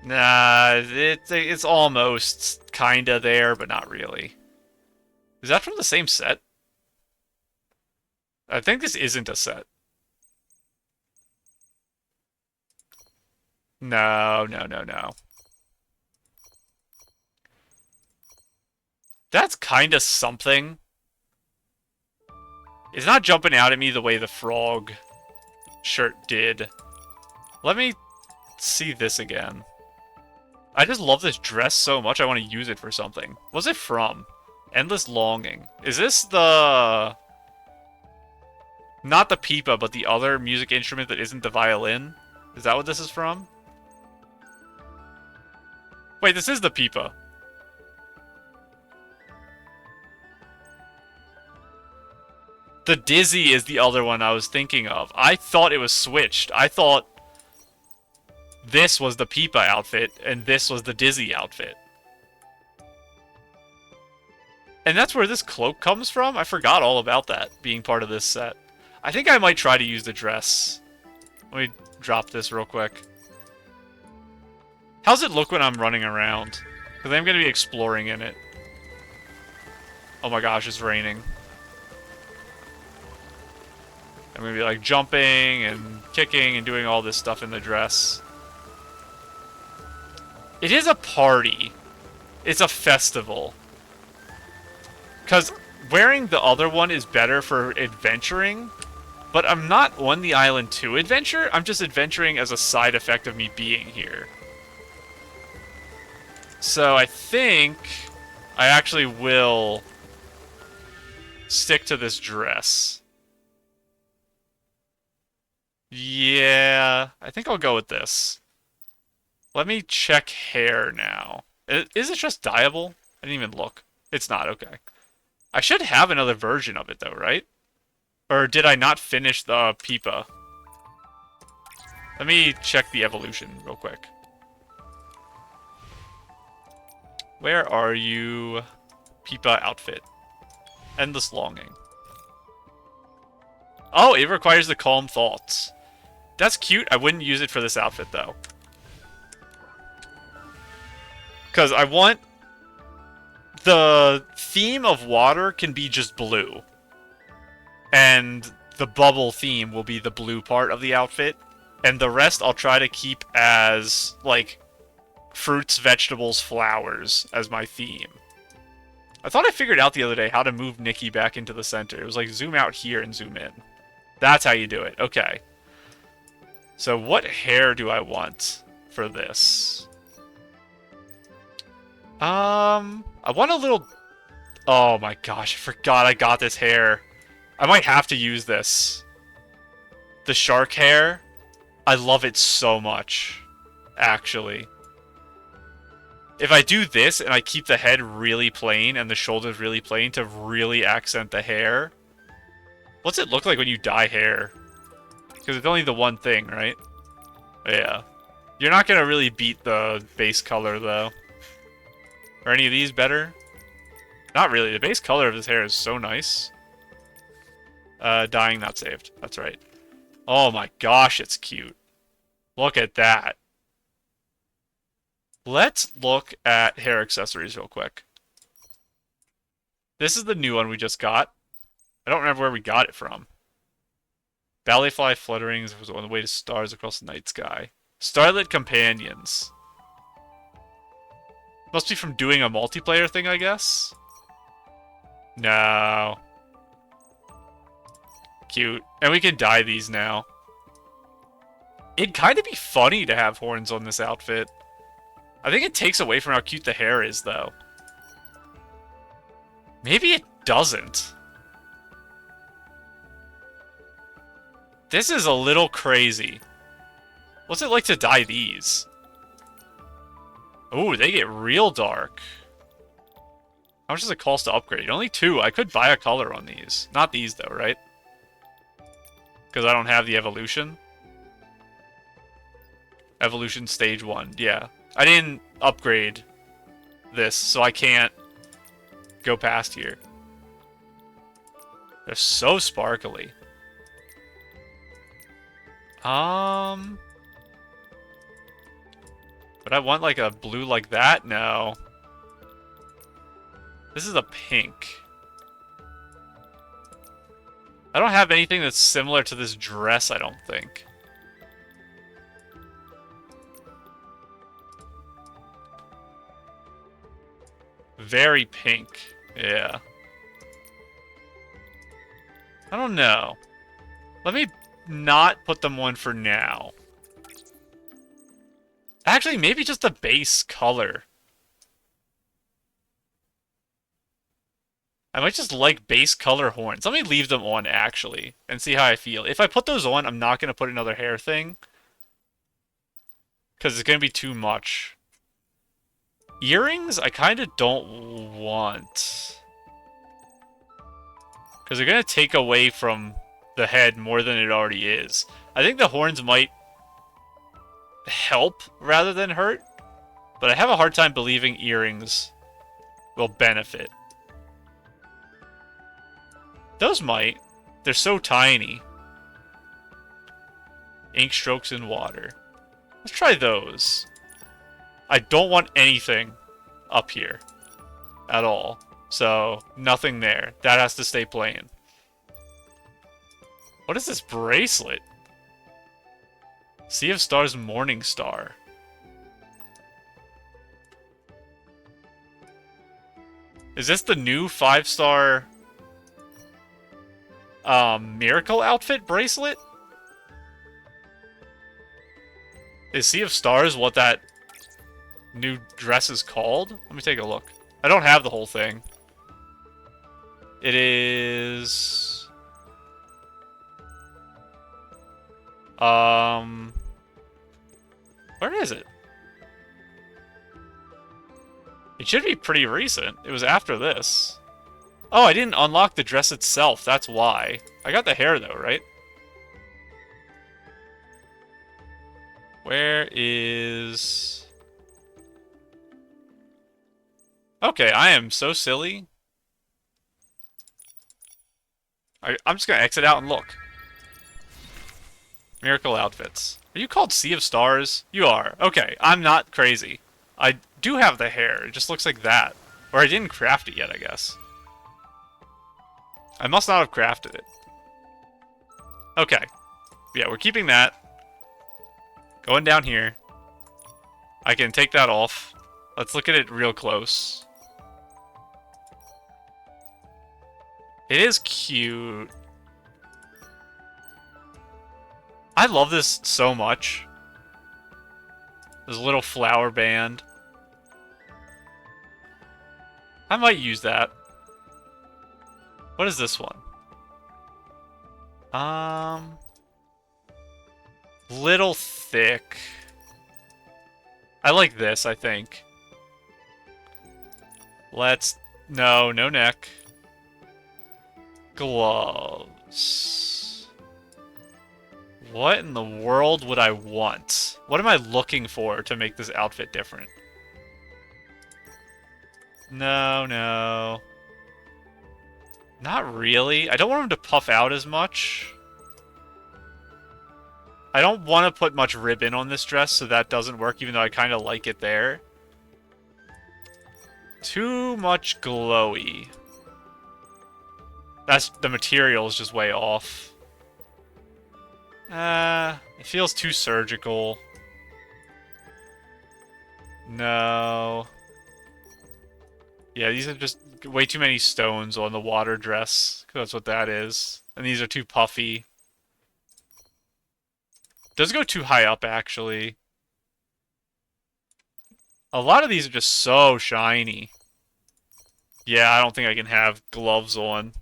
Nah, it's almost kinda there, but not really. Is that from the same set? I think this isn't a set. No. That's kinda something. It's not jumping out at me the way the frog shirt did. Let me see this again. I just love this dress so much, I want to use it for something. What's it from? Endless Longing. Is this the... Not the pipa, but the other music instrument that isn't the violin? Is that what this is from? Wait, this is the pipa. The Dizzy is the other one I was thinking of. I thought it was switched. I thought this was the pipa outfit, and this was the Dizzy outfit. And that's where this cloak comes from? I forgot all about that being part of this set. I think I might try to use the dress. Let me drop this real quick. How's it look when I'm running around? Because I'm going to be exploring in it. Oh my gosh, it's raining. I'm going to be like jumping and kicking and doing all this stuff in the dress. It is a party. It's a festival. Because wearing the other one is better for adventuring, but I'm not on the island to adventure. I'm just adventuring as a side effect of me being here. So I think I actually will stick to this dress. Yeah, I think I'll go with this. Let me check hair now. Is it just dyeable? I didn't even look. It's not, okay. I should have another version of it though, right? Or did I not finish the pipa? Let me check the evolution real quick. Where are you? Pipa outfit. Endless Longing. Oh, it requires the Calm Thoughts. That's cute. I wouldn't use it for this outfit though. Because I want... The theme of water can be just blue. And the bubble theme will be the blue part of the outfit. And the rest I'll try to keep as, like, fruits, vegetables, flowers as my theme. I thought I figured out the other day how to move Nikki back into the center. It was like zoom out here and zoom in. That's how you do it. Okay. So what hair do I want for this? I want a little... Oh my gosh, I forgot I got this hair. I might have to use this. The shark hair. I love it so much, actually. If I do this and I keep the head really plain and the shoulders really plain to really accent the hair, What's it look like when you dye hair? Because it's only the one thing, right? Yeah. You're not going to really beat the base color, though. Are any of these better? Not really. The base color of this hair is so nice. Dyeing not saved. That's right. Oh my gosh, it's cute. Look at that. Let's look at hair accessories real quick. This is the new one we just got. I don't remember where we got it from. Ballet fly flutterings was on the way to stars across the night sky. Starlit companions. Must be from doing a multiplayer thing, I guess? No. Cute. And we can dye these now. It'd kind of be funny to have horns on this outfit. I think it takes away from how cute the hair is, though. Maybe it doesn't. This is a little crazy. What's it like to dye these? Ooh, they get real dark. How much does it cost to upgrade? Only 2. I could buy a color on these. Not these, though, right? Because I don't have the evolution. Evolution stage 1. Yeah. I didn't upgrade this, so I can't go past here. They're so sparkly. But I want like a blue like that? No. This is a pink. I don't have anything that's similar to this dress, I don't think. Very pink. Yeah. I don't know. Let me not put them on for now. Actually, maybe just the base color. I might just like base color horns. Let me leave them on, actually, and see how I feel. If I put those on, I'm not going to put another hair thing. Because it's going to be too much. Earrings, I kind of don't want. Because they're going to take away from the head more than it already is. I think the horns might help rather than hurt. But I have a hard time believing earrings will benefit. Those might. They're so tiny. Ink strokes in water. Let's try those. I don't want anything up here at all. So, nothing there. That has to stay plain. What is this bracelet? Sea of Stars Morning Star. Is this the new 5-star miracle outfit bracelet? Is Sea of Stars what that new dress is called? Let me take a look. I don't have the whole thing. It is... Where is it? It should be pretty recent. It was after this. Oh, I didn't unlock the dress itself. That's why. I got the hair, though, right? Where is... Okay, I am so silly. I'm just gonna exit out and look. Miracle outfits. Are you called Sea of Stars? You are. Okay, I'm not crazy. I do have the hair. It just looks like that. Or I didn't craft it yet, I guess. I must not have crafted it. Okay. Yeah, we're keeping that. Going down here. I can take that off. Let's look at it real close. It is cute. I love this so much. There's a little flower band. I might use that. What is this one? Little thick. I like this, I think. No neck. Gloves. What in the world would I want? What am I looking for to make this outfit different? No, no. Not really. I don't want him to puff out as much. I don't want to put much ribbon on this dress, so that doesn't work, even though I kind of like it there. Too much glowy. The material is just way off. It feels too surgical. No. Yeah, these are just way too many stones on the water dress. 'Cause that's what that is. And these are too puffy. Does go too high up, actually. A lot of these are just so shiny. Yeah, I don't think I can have gloves on.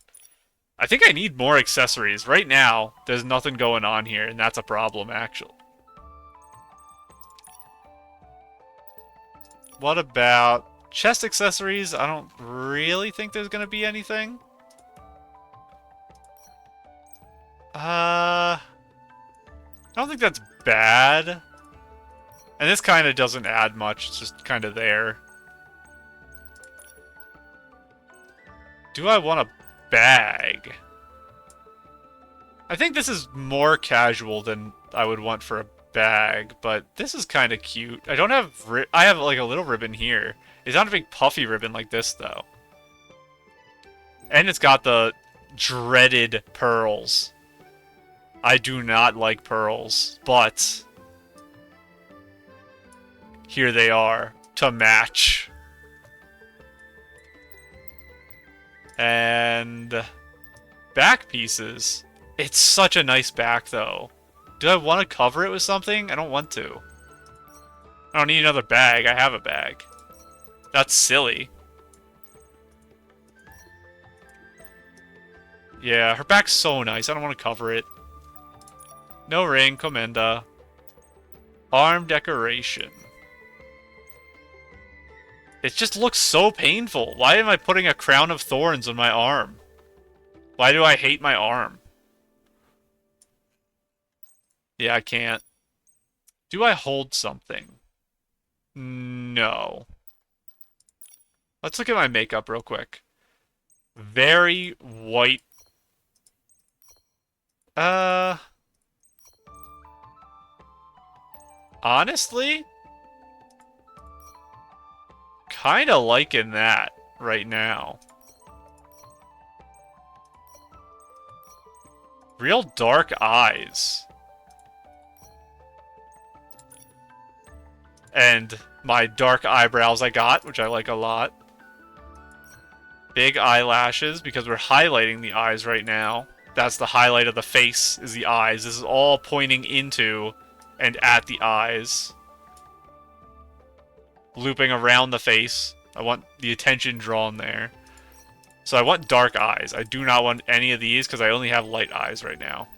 I think I need more accessories. Right now, there's nothing going on here, and that's a problem, actually. What about chest accessories? I don't really think there's going to be anything. I don't think that's bad. And this kind of doesn't add much. It's just kind of there. Do I want a bag? I think this is more casual than I would want for a bag, but this is kind of cute. I don't have I have like a little ribbon here. It's not a big puffy ribbon like this though. And it's got the dreaded pearls. I do not like pearls, but here they are to match. And back pieces. It's such a nice back, though. Do I want to cover it with something? I don't want to. I don't need another bag. I have a bag. That's silly. Yeah, her back's so nice. I don't want to cover it. No ring, Commenda. Arm decoration. It just looks so painful. Why am I putting a crown of thorns on my arm? Why do I hate my arm? Yeah, I can't. Do I hold something? No. Let's look at my makeup real quick. Very white. Honestly, kind of liking that right now. Real dark eyes. And my dark eyebrows I got, which I like a lot. Big eyelashes, because we're highlighting the eyes right now. That's the highlight of the face, is the eyes. This is all pointing into and at the eyes. Looping around the face. I want the attention drawn there. So I want dark eyes. I do not want any of these because I only have light eyes right now.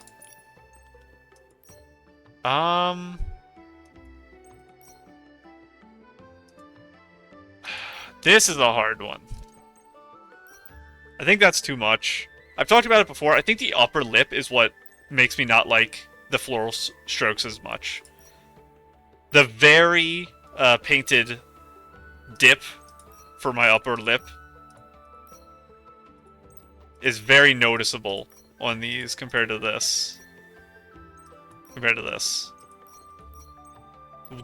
This is a hard one. I think that's too much. I've talked about it before. I think the upper lip is what makes me not like the floral strokes as much. The very painted dip for my upper lip is very noticeable on these compared to this.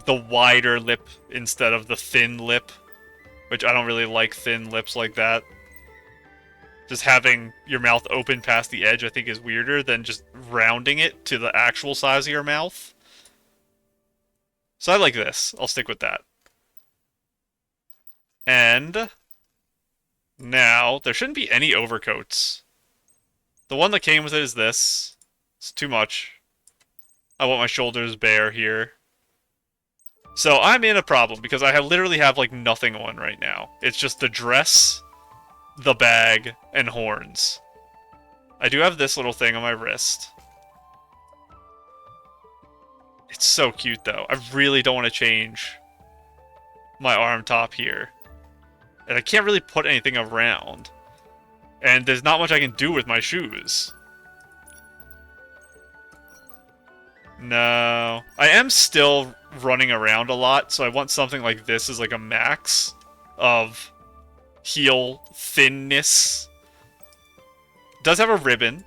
The wider lip instead of the thin lip, which I don't really like thin lips like that. Just having your mouth open past the edge I think is weirder than just rounding it to the actual size of your mouth. So I like this. I'll stick with that. And now, there shouldn't be any overcoats. The one that came with it is this. It's too much. I want my shoulders bare here. So I'm in a problem because I literally have like nothing on right now. It's just the dress, the bag, and horns. I do have this little thing on my wrist. It's so cute though. I really don't want to change my arm top here. And I can't really put anything around. And there's not much I can do with my shoes. No. I am still running around a lot, so I want something like this as like a max of heel thinness. Does have a ribbon.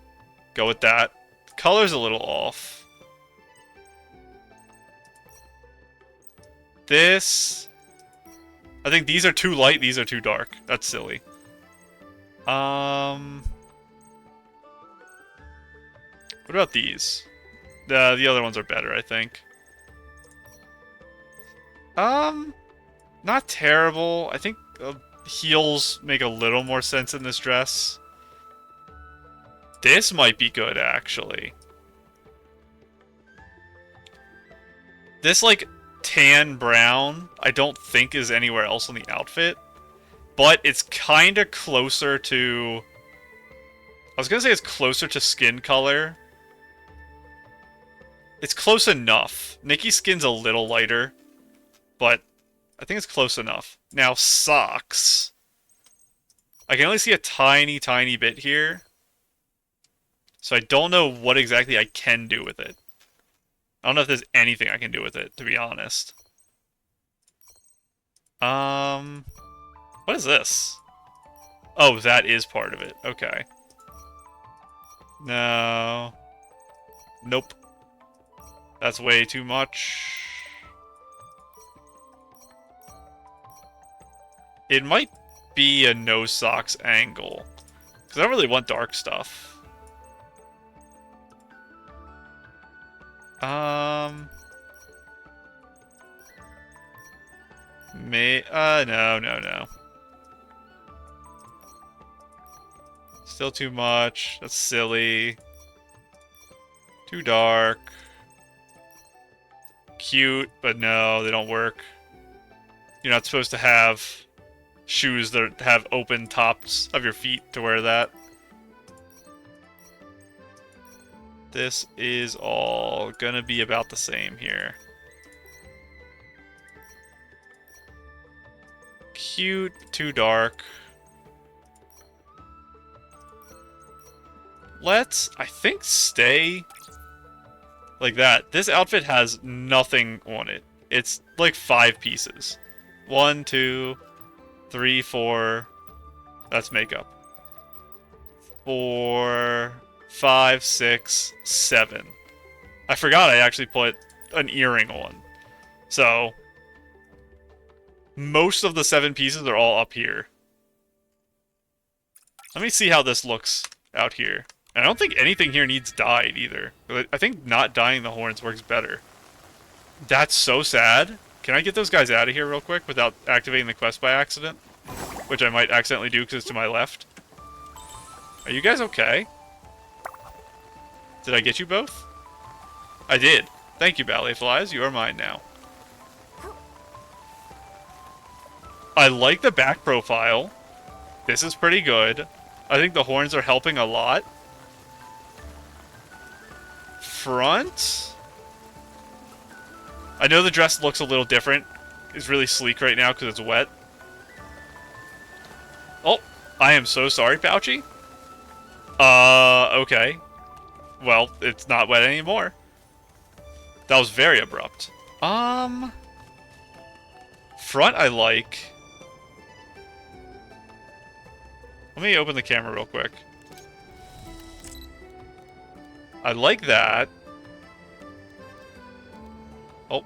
Go with that. Color's a little off. This... I think these are too light, these are too dark. That's silly. What about these? The other ones are better, I think. Not terrible. I think heels make a little more sense in this dress. This might be good, actually. This, like, tan brown, I don't think is anywhere else on the outfit. But it's kind of closer to... I was going to say it's closer to skin color. It's close enough. Nikki's skin's a little lighter. But I think it's close enough. Now, socks. I can only see a tiny, tiny bit here. So I don't know what exactly I can do with it. I don't know if there's anything I can do with it, to be honest. What is this? Oh, that is part of it. Okay. No. Nope. That's way too much. It might be a no socks angle. Because I don't really want dark stuff. No. Still too much. That's silly. Too dark. Cute, but no, they don't work. You're not supposed to have shoes that have open tops of your feet to wear that. This is all gonna be about the same here. Cute, too dark. Let's, I think, stay like that. This outfit has nothing on it. It's like 5 pieces. 1, 2, 3, 4. That's makeup. 4, 5, 6, 7. I forgot I actually put an earring on. So, most of the 7 pieces are all up here. Let me see how this looks out here. And I don't think anything here needs dyed either. I think not dyeing the horns works better. That's so sad. Can I get those guys out of here real quick without activating the quest by accident? Which I might accidentally do because it's to my left. Are you guys okay? Did I get you both? I did. Thank you, ballet flies. You are mine now. I like the back profile. This is pretty good. I think the horns are helping a lot. Front? I know the dress looks a little different. It's really sleek right now because it's wet. Oh, I am so sorry, Pouchy. Okay. Well, it's not wet anymore. That was very abrupt. Front I like. Let me open the camera real quick. I like that. Oh.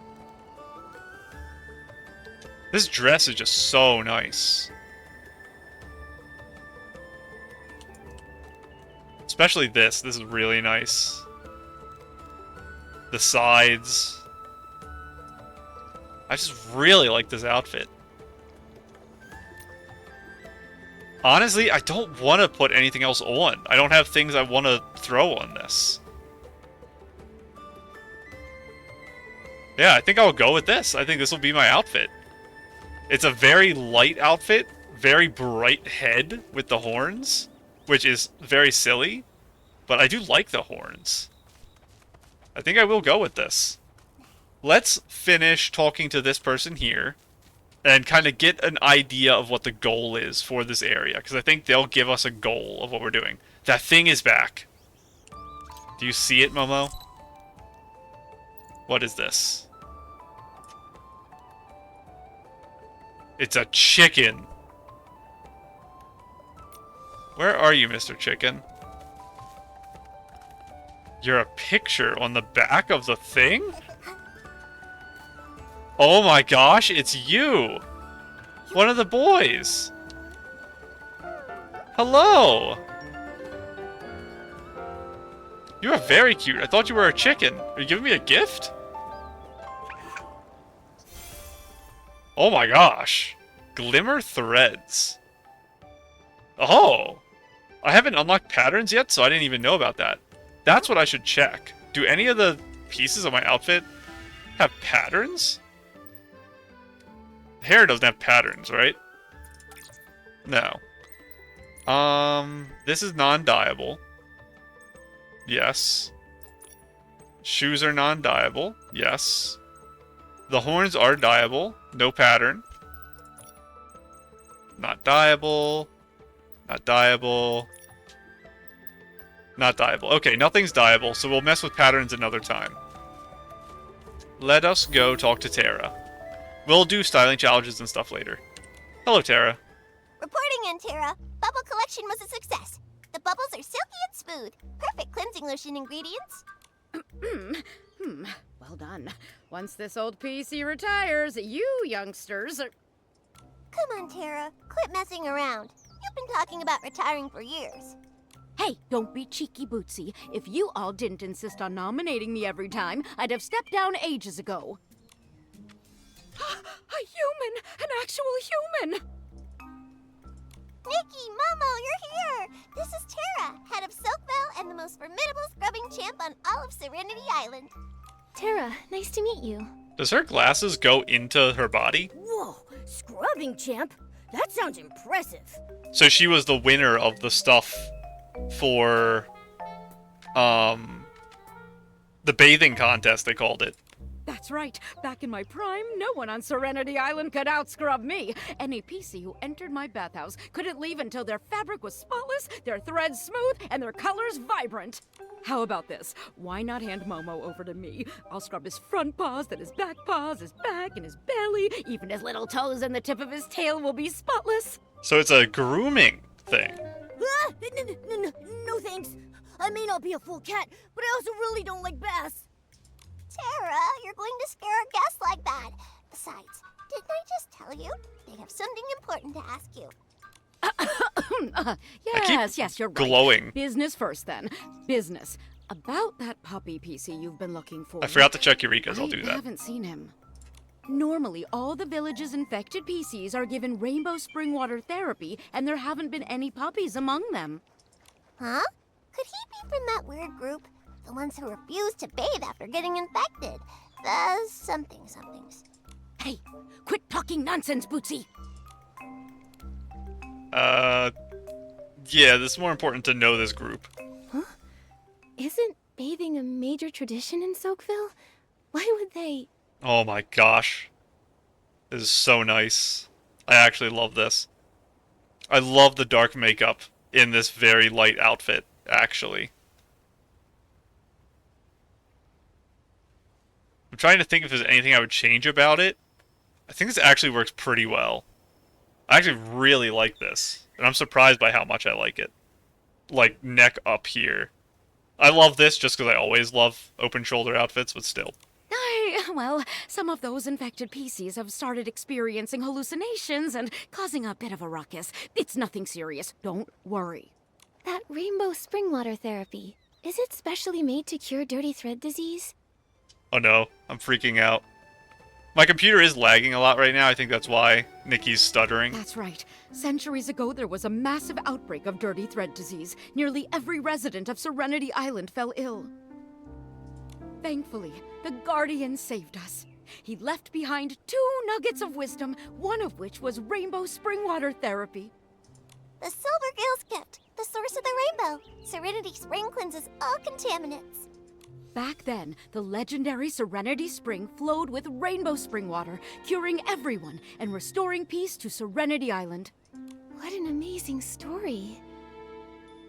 This dress is just so nice. Especially this. This is really nice. The sides. I just really like this outfit. Honestly, I don't want to put anything else on. I don't have things I want to throw on this. Yeah, I think I'll go with this. I think this will be my outfit. It's a very light outfit. Very bright head with the horns. Which is very silly. But I do like the horns. I think I will go with this. Let's finish talking to this person here. and kind of get an idea of what the goal is for this area, because I think they'll give us a goal of what we're doing. That thing is back. Do you see it, Momo? What is this? It's a chicken. Where are you, Mr. Chicken? You're a picture on the back of the thing? Oh my gosh, it's you! One of the boys! Hello! You are very cute. I thought you were a chicken. Are you giving me a gift? Oh my gosh. Glimmer threads. Oh! I haven't unlocked patterns yet, so I didn't even know about that. That's what I should check. Do any of the pieces of my outfit have patterns? Hair doesn't have patterns, right? No. This is non-dyeable. Yes. Shoes are non-dyeable. Yes. The horns are dyeable. No pattern. Not dyeable. Not dyeable. Not dyeable. Okay, nothing's dyeable, so we'll mess with patterns another time. Let us go talk to Tara. We'll do styling challenges and stuff later. Hello, Tara. Reporting in, Tara. Bubble collection was a success. The bubbles are silky and smooth. Perfect cleansing lotion ingredients. Well done. Once this old PC retires, you youngsters are... Come on, Tara. Quit messing around. You've been talking about retiring for years. Hey, don't be cheeky, Bootsy. If you all didn't insist on nominating me every time, I'd have stepped down ages ago. A human! An actual human! Nikki, Momo, you're here! This is Tara, head of Silkville and the most formidable scrubbing champ on all of Serenity Island. Tara, nice to meet you. Does her glasses go into her body? Whoa, scrubbing champ? That sounds impressive. So she was the winner of the stuff for, the bathing contest, they called it. That's right. Back in my prime, no one on Serenity Island could outscrub me. Any PC who entered my bathhouse couldn't leave until their fabric was spotless, their threads smooth, and their colors vibrant. How about this? Why not hand Momo over to me? I'll scrub his front paws, then his back paws, his back, and his belly. Even his little toes and the tip of his tail will be spotless. So it's a grooming thing. Ah, no thanks. I may not be a full cat, but I also really don't like baths. Tara, you're going to scare a guest like that. Besides, didn't I just tell you? They have something important to ask you. Yes, you're right. Glowing. Business first, then. Business. About that puppy PC you've been looking for. I forgot to check Eureka's, I'll do I that. haven't seen him. Normally, all the village's infected PCs are given rainbow spring water therapy, and there haven't been any puppies among them. Huh? Could he be from that weird group? The ones who refuse to bathe after getting infected. The somethings. Hey, quit talking nonsense, Bootsy! Yeah, this is more important to know this group. Isn't bathing a major tradition in Soakville? Why would they... Oh my gosh. This is so nice. I actually love this. I love the dark makeup in this very light outfit, actually. I'm trying to think if there's anything I would change about it. I think this actually works pretty well. I actually really like this, and I'm surprised by how much I like it. Like, neck up here. I love this just because I always love open shoulder outfits, but still. Well, some of those infected PCs have started experiencing hallucinations and causing a bit of a ruckus. It's nothing serious. Don't worry. That rainbow spring water therapy, is it specially made to cure dirty thread disease? Oh no, I'm freaking out. My computer is lagging a lot right now. I think that's why Nikki's stuttering. That's right. Centuries ago, there was a massive outbreak of dirty thread disease. Nearly every resident of Serenity Island fell ill. Thankfully, the Guardian saved us. He left behind 2 nuggets of wisdom, one of which was rainbow spring water therapy. The Silver Gill's gift, the source of the rainbow. Serenity Spring cleanses all contaminants. back then, the legendary Serenity Spring flowed with rainbow spring water, curing everyone and restoring peace to Serenity Island. What an amazing story.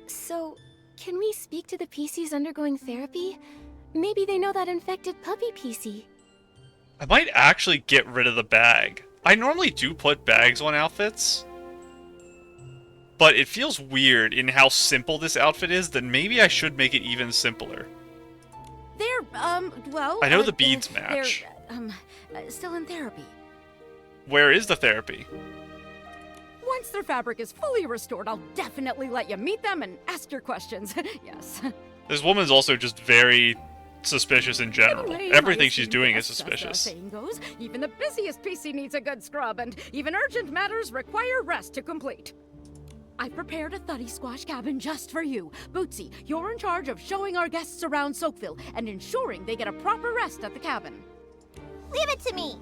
So, can we speak to the PCs undergoing therapy? Maybe they know that infected puppy PC. I might actually get rid of the bag. I normally do put bags on outfits, but it feels weird in how simple this outfit is that maybe I should make it even simpler. They're, well... I know the beads match. They're, still in therapy. Where is the therapy? Once their fabric is fully restored, I'll definitely let you meet them and ask your questions. Yes. This woman's also just very suspicious in general. Anyway, Everything my she's esteemed doing is guests, as the suspicious. saying goes, even the busiest PC needs a good scrub, and even urgent matters require rest to complete. I've prepared a thuddy squash cabin just for you. Bootsy, you're in charge of showing our guests around Soakville and ensuring they get a proper rest at the cabin. Leave it to me.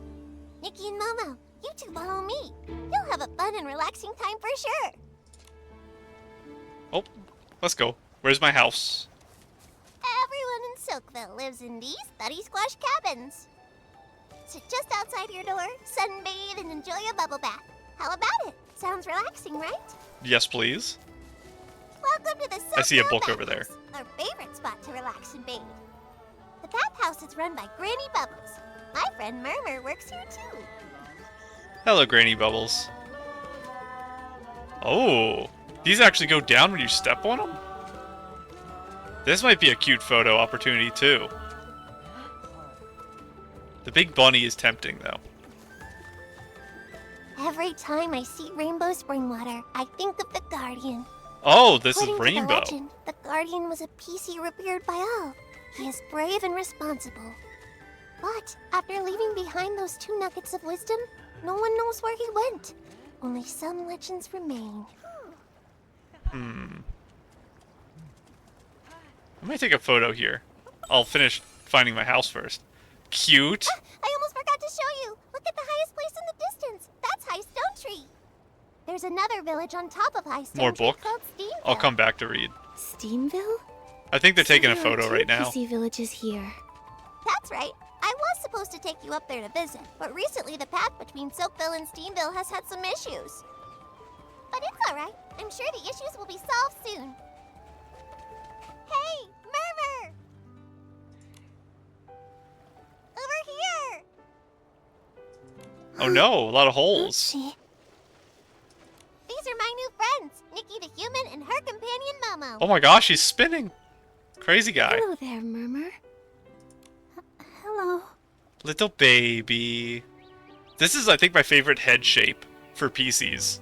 Nikki and Momo, you two follow me. You'll have a fun and relaxing time for sure. Oh, let's go. Where's my house? Everyone in Soakville lives in these thuddy squash cabins. Sit just outside your door, sunbathe, and enjoy a bubble bath. How about it? Sounds relaxing, right? Yes, please. Welcome to the Soakville I see a book over Bathhouse, our favorite spot to relax and bathe. The bathhouse is run by Granny Bubbles. My friend Murmur works here too. Hello, Granny Bubbles. Oh, these actually go down when you step on them? This might be a cute photo opportunity, too. The big bunny is tempting, though. Every time I see rainbow spring water, I think of the Guardian. Oh, this According is to Rainbow. the legend, the Guardian was a PC revered by all. He is brave and responsible. But after leaving behind those 2 nuggets of wisdom, no one knows where he went. Only some legends remain. I might take a photo here. I'll finish finding my house first. Cute. I almost forgot to show you. Look at the highest place in the distance. That's High Stone Tree. There's another village on top of High Stone More Tree book? called Steamville. I'll come back to read. Steamville? I think they're taking a So there are photo 2 right now. PC villages here. That's right. I was supposed to take you up there to visit, but recently the path between Soakville and Steamville has had some issues. But it's alright. I'm sure the issues will be solved soon. Hey, Murmur! Over here! Oh no, a lot of holes. Oopsie. These are my new friends, Nikki the human and her companion Momo. Oh my gosh, he's spinning. Crazy guy. Hello there, Murmur. Hello. Little baby. This is, I think, my favorite head shape for PCs.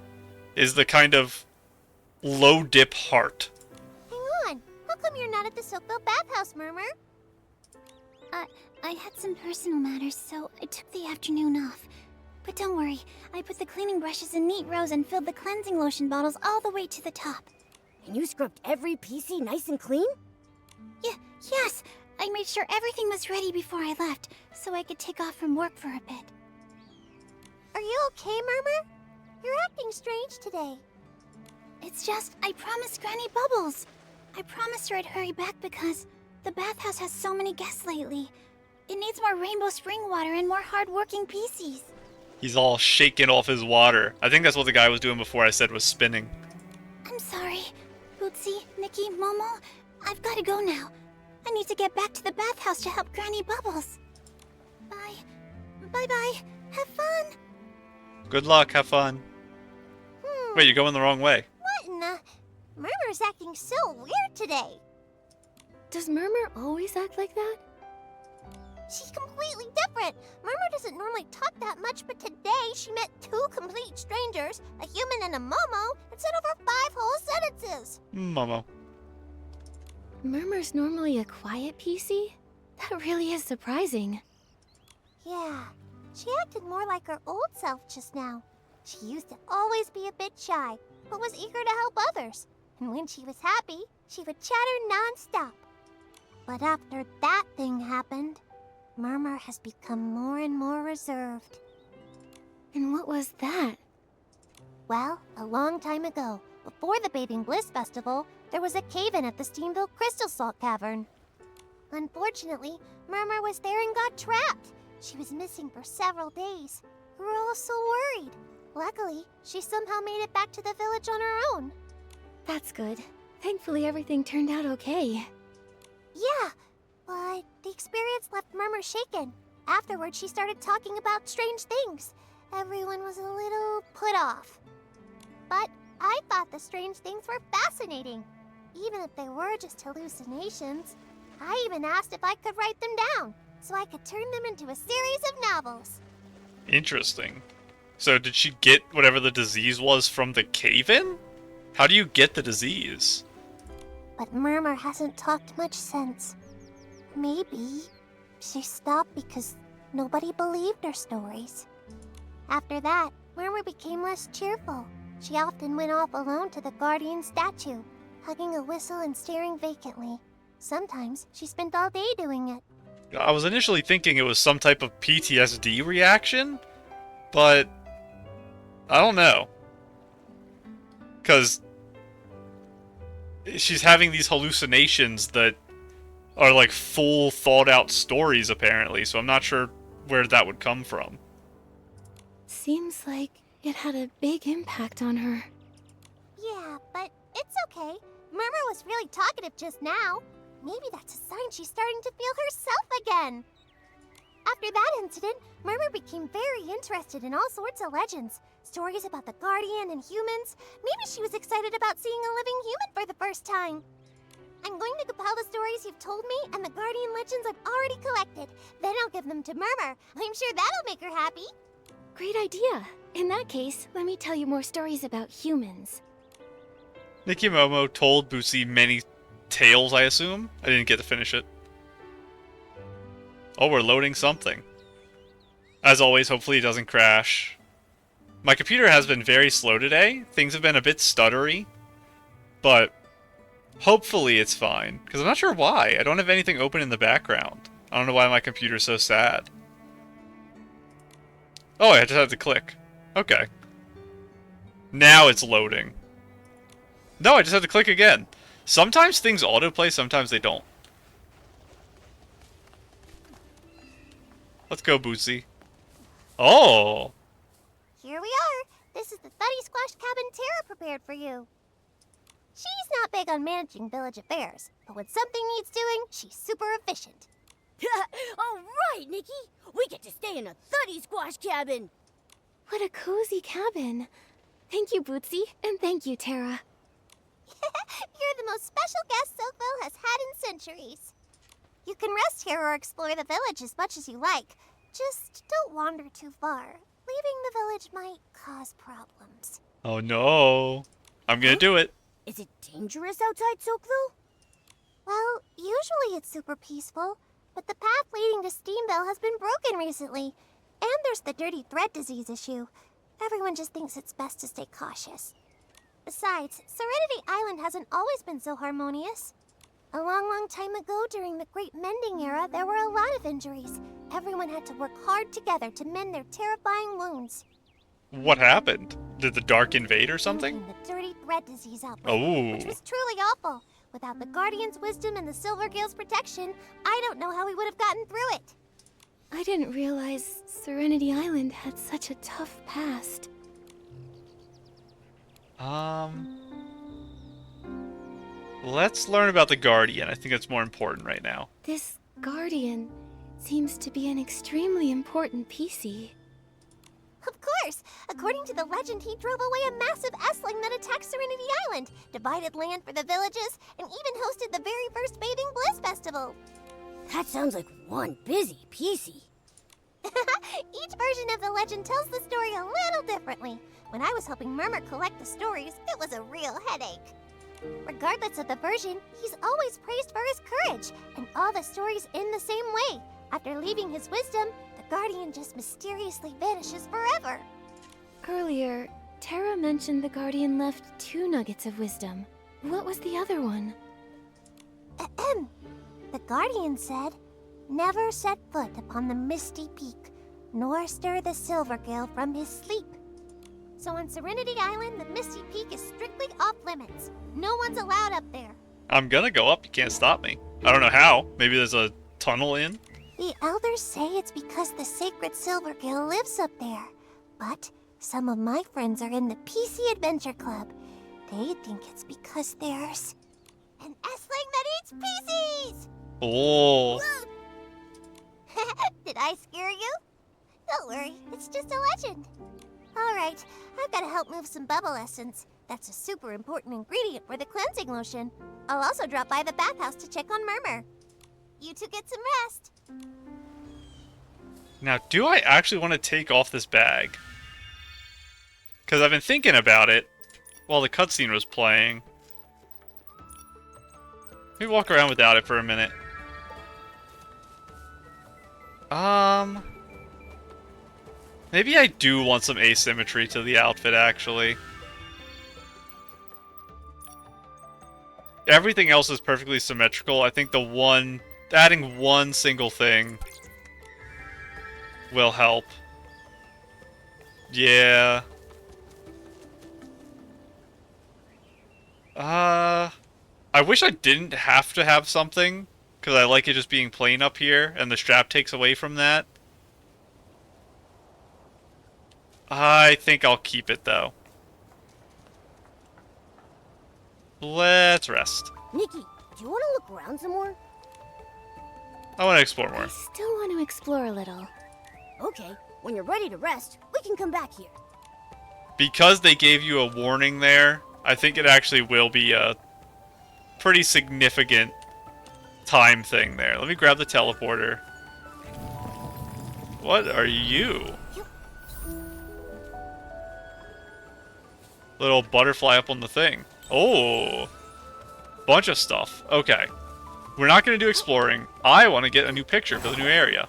Is the kind of low dip heart. Hang on. How come you're not at the Soakville bathhouse, Murmur? I had some personal matters, so I took the afternoon off. But don't worry, I put the cleaning brushes in neat rows and filled the cleansing lotion bottles all the way to the top. And you scrubbed every PC nice and clean? Yes, I made sure everything was ready before I left, so I could take off from work for a bit. Are you okay, Murmur? You're acting strange today. It's just, I promised Granny Bubbles. I promised her I'd hurry back because the bathhouse has so many guests lately. It needs more rainbow spring water and more hard-working PCs. He's all shaking off his water. I think that's what the guy was doing before I said was spinning. I'm sorry. Bootsy, Nikki, Momo, I've got to go now. I need to get back to the bathhouse to help Granny Bubbles. Bye. Bye-bye. Have fun. Good luck, have fun. Wait, you're going the wrong way. What in the... Murmur's acting so weird today. Does Murmur always act like that? She's completely different. Murmur doesn't normally talk that much, but today she met 2 complete strangers, a human and a Momo, and said over 5 whole sentences. Momo. Murmur's normally a quiet PC? That really is surprising. Yeah, she acted more like her old self just now. She used to always be a bit shy, but was eager to help others. And when she was happy, she would chatter non-stop. But after that thing happened, Murmur has become more and more reserved. And what was that? Well, a long time ago, before the Bathing Bliss Festival, there was a cave-in at the Steamville Crystal Salt Cavern. Unfortunately, Murmur was there and got trapped. She was missing for several days. We were all so worried. Luckily, she somehow made it back to the village on her own. That's good. Thankfully, everything turned out okay. Yeah, but the experience left Murmur shaken. Afterwards, she started talking about strange things. Everyone was a little put off. But I thought the strange things were fascinating. Even if they were just hallucinations. I even asked if I could write them down, so I could turn them into a series of novels. Interesting. So did she get whatever the disease was from the cave-in? How do you get the disease? But Murmur hasn't talked much since. Maybe she stopped because nobody believed her stories. After that, Murmur became less cheerful. She often went off alone to the Guardian statue, hugging a whistle and staring vacantly. Sometimes she spent all day doing it. I was initially thinking it was some type of PTSD reaction, but I don't know. Because she's having these hallucinations that are like full thought out stories apparently, so I'm not sure where that would come from. Seems like it had a big impact on her. Yeah, but it's okay. Murmur was really talkative just now. Maybe that's a sign she's starting to feel herself again. After that incident, Murmur became very interested in all sorts of legends. Stories about the Guardian and humans. Maybe she was excited about seeing a living human for the first time. I'm going to compile the stories you've told me and the Guardian legends I've already collected. Then I'll give them to Murmur. I'm sure that'll make her happy. Great idea. In that case, let me tell you more stories about humans. Nikki Momo told Bootsy many tales, I assume? I didn't get to finish it. Oh, we're loading something. As always, hopefully it doesn't crash. My computer has been very slow today. Things have been a bit stuttery. But hopefully it's fine. Because I'm not sure why. I don't have anything open in the background. I don't know why my computer's so sad. Oh, I just had to click. Okay. Now it's loading. No, I just had to click again. Sometimes things autoplay, sometimes they don't. Let's go, Bootsy. Oh! Here we are. This is the Thuddy Squash Cabin Tara prepared for you. She's not big on managing village affairs, but when something needs doing, she's super efficient. All right, Nikki. We get to stay in a Thuddy Squash cabin. What a cozy cabin. Thank you, Bootsy, and thank you, Tara. You're the most special guest Silkville has had in centuries. You can rest here or explore the village as much as you like. Just don't wander too far. Leaving the village might cause problems. Oh no. I'm gonna do it. Is it dangerous outside Silkville? Well, usually it's super peaceful, but the path leading to Steamville has been broken recently. And there's the dirty thread disease issue. Everyone just thinks it's best to stay cautious. Besides, Serenity Island hasn't always been so harmonious. A long time ago, during the Great Mending Era, there were a lot of injuries. Everyone had to work hard together to mend their terrifying wounds. What happened? Did the dark invade or something? The dirty thread disease outbreak, Oh. which was truly awful. Without the Guardian's wisdom and the Silvergale's protection, I don't know how we would have gotten through it. I didn't realize Serenity Island had such a tough past. Let's learn about the Guardian. I think that's more important right now. This Guardian seems to be an extremely important PC. Of course! According to the legend, he drove away a massive S-Ling that attacked Serenity Island, divided land for the villages, and even hosted the very first Bathing Bliss Festival. That sounds like one busy PC. Each version of the legend tells the story a little differently. When I was helping Murmur collect the stories, it was a real headache. Regardless of the version, he's always praised for his courage, and all the stories end the same way. After leaving his wisdom, the Guardian just mysteriously vanishes forever. Earlier, Tara mentioned the Guardian left 2 nuggets of wisdom. What was the other one? Ahem. The Guardian said, "Never set foot upon the misty peak, nor stir the Silvergale from his sleep." So on Serenity Island, the Misty Peak is strictly off limits. No one's allowed up there. I'm gonna go up. You can't stop me. I don't know how. Maybe there's a tunnel in? The elders say it's because the sacred Silver Gill lives up there. But some of my friends are in the PC Adventure Club. They think it's because there's an S-Ling that eats PCs! Oh. Did I scare you? Don't worry, it's just a legend. Alright, I've got to help move some bubble essence. That's a super important ingredient for the cleansing lotion. I'll also drop by the bathhouse to check on Murmur. You two get some rest. Now, do I actually want to take off this bag? Because I've been thinking about it while the cutscene was playing. Let me walk around without it for a minute. Maybe I do want some asymmetry to the outfit, actually. Everything else is perfectly symmetrical. I think adding one single thing will help. Yeah. I wish I didn't have to have something, because I like it just being plain up here, and the strap takes away from that. I think I'll keep it, though. Let's rest. Nikki, do you want to look around some more? I want to explore I more. still want to explore a little. Okay, when you're ready to rest, we can come back here. Because they gave you a warning there, I think it actually will be a pretty significant time thing there. Let me grab the teleporter. What are you? Little butterfly up on the thing. Oh, bunch of stuff. Okay, we're not going to do exploring. I want to get a new picture for the new area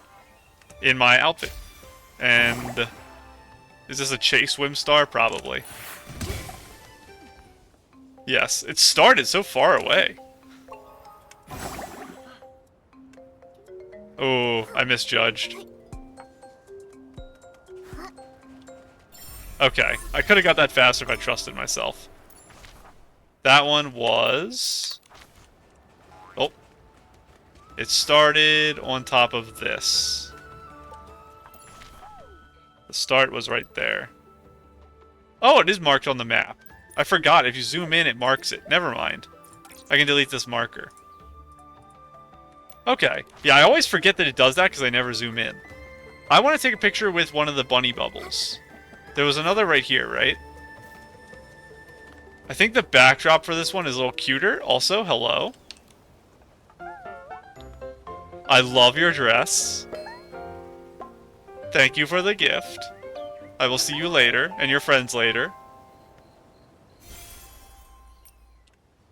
in my outfit. And is this a chase swim star? Probably. Yes, it started so far away. Oh, I misjudged. Okay, I could have got that faster if I trusted myself. That one was... Oh. It started on top of this. The start was right there. Oh, it is marked on the map. I forgot, if you zoom in, it marks it. Never mind. I can delete this marker. Okay. Yeah, I always forget that it does that because I never zoom in. I want to take a picture with one of the bunny bubbles. There was another right here, right? I think the backdrop for this one is a little cuter. Also, hello. I love your dress. Thank you for the gift. I will see you later, and your friends later.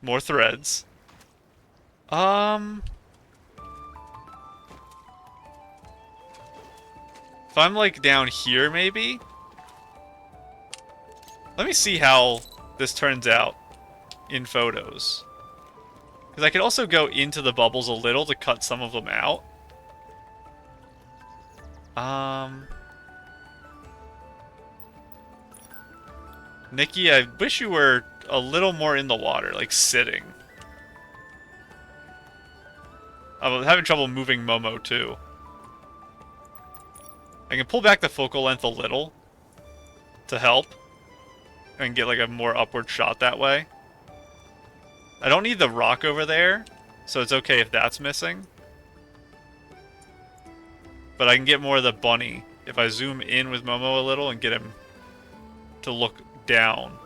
More threads. If I'm, like, down here, maybe? Let me see how this turns out in photos. Because I could also go into the bubbles a little to cut some of them out. Nikki, I wish you were a little more in the water, like sitting. I'm having trouble moving Momo, too. I can pull back the focal length a little to help and get like a more upward shot that way. I don't need the rock over there, so it's okay if that's missing. But I can get more of the bunny if I zoom in with Momo a little and get him to look down.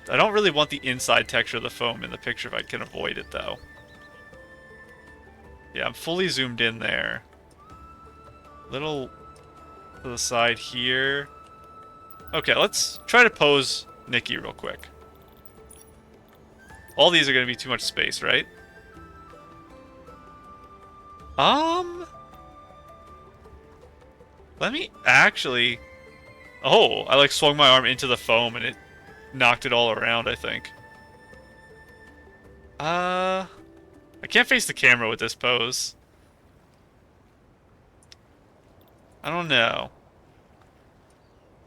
I don't really want the inside texture of the foam in the picture if I can avoid it, though. Yeah, I'm fully zoomed in there. Little to the side here. Okay, let's try to pose Nikki real quick. All these are going to be too much space, right? Let me actually... Oh, I like swung my arm into the foam and it knocked it all around, I think. I can't face the camera with this pose. I don't know.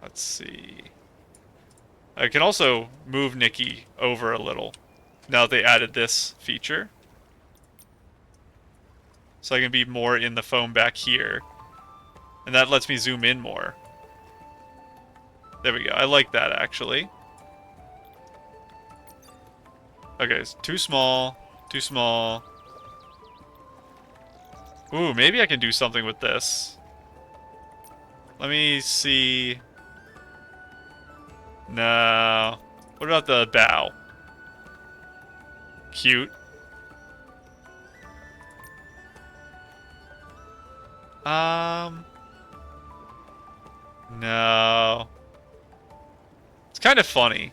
Let's see. I can also move Nikki over a little. Now that they added this feature. So I can be more in the foam back here. And that lets me zoom in more. There we go. I like that, actually. Okay, it's too small. Too small. Ooh, maybe I can do something with this. Let me see. No. What about the bow? Cute. No. It's kind of funny.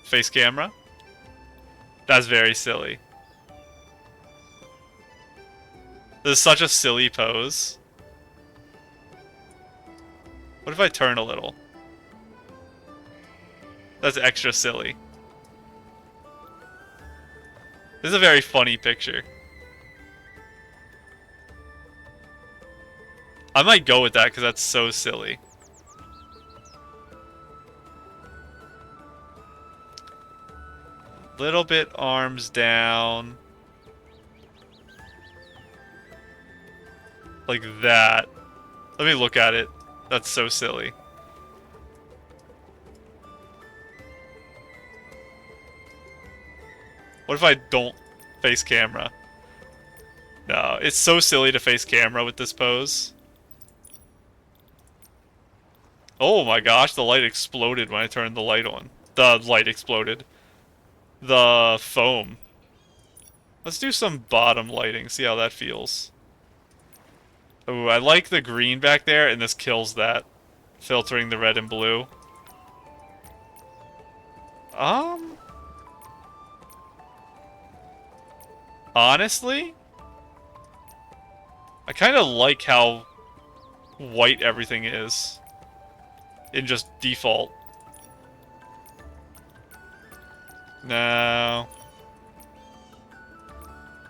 Face camera. That's very silly. This is such a silly pose. What if I turn a little? That's extra silly. This is a very funny picture. I might go with that because that's so silly. Little bit arms down. Like that. Let me look at it. That's so silly. What if I don't face camera? No, it's so silly to face camera with this pose. Oh my gosh, the light exploded when I turned the light on. The light exploded. The foam. Let's do some bottom lighting, see how that feels. Ooh, I like the green back there, and this kills that. Filtering the red and blue. Honestly, I kind of like how white everything is. In just default. No.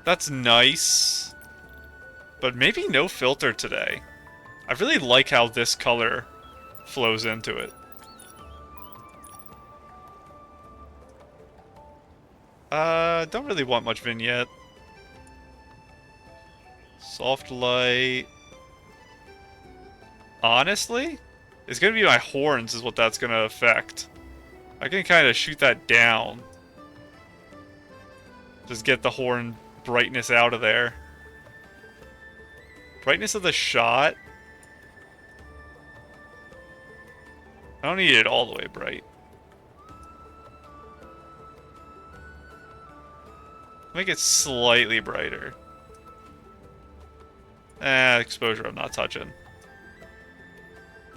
That's nice. But maybe no filter today. I really like how this color flows into it. Don't really want much vignette. Soft light. Honestly, it's gonna be my horns is what that's gonna affect. I can kind of shoot that down. Just get the horn brightness out of there. Brightness of the shot. I don't need it all the way bright. Make it slightly brighter. Exposure I'm not touching.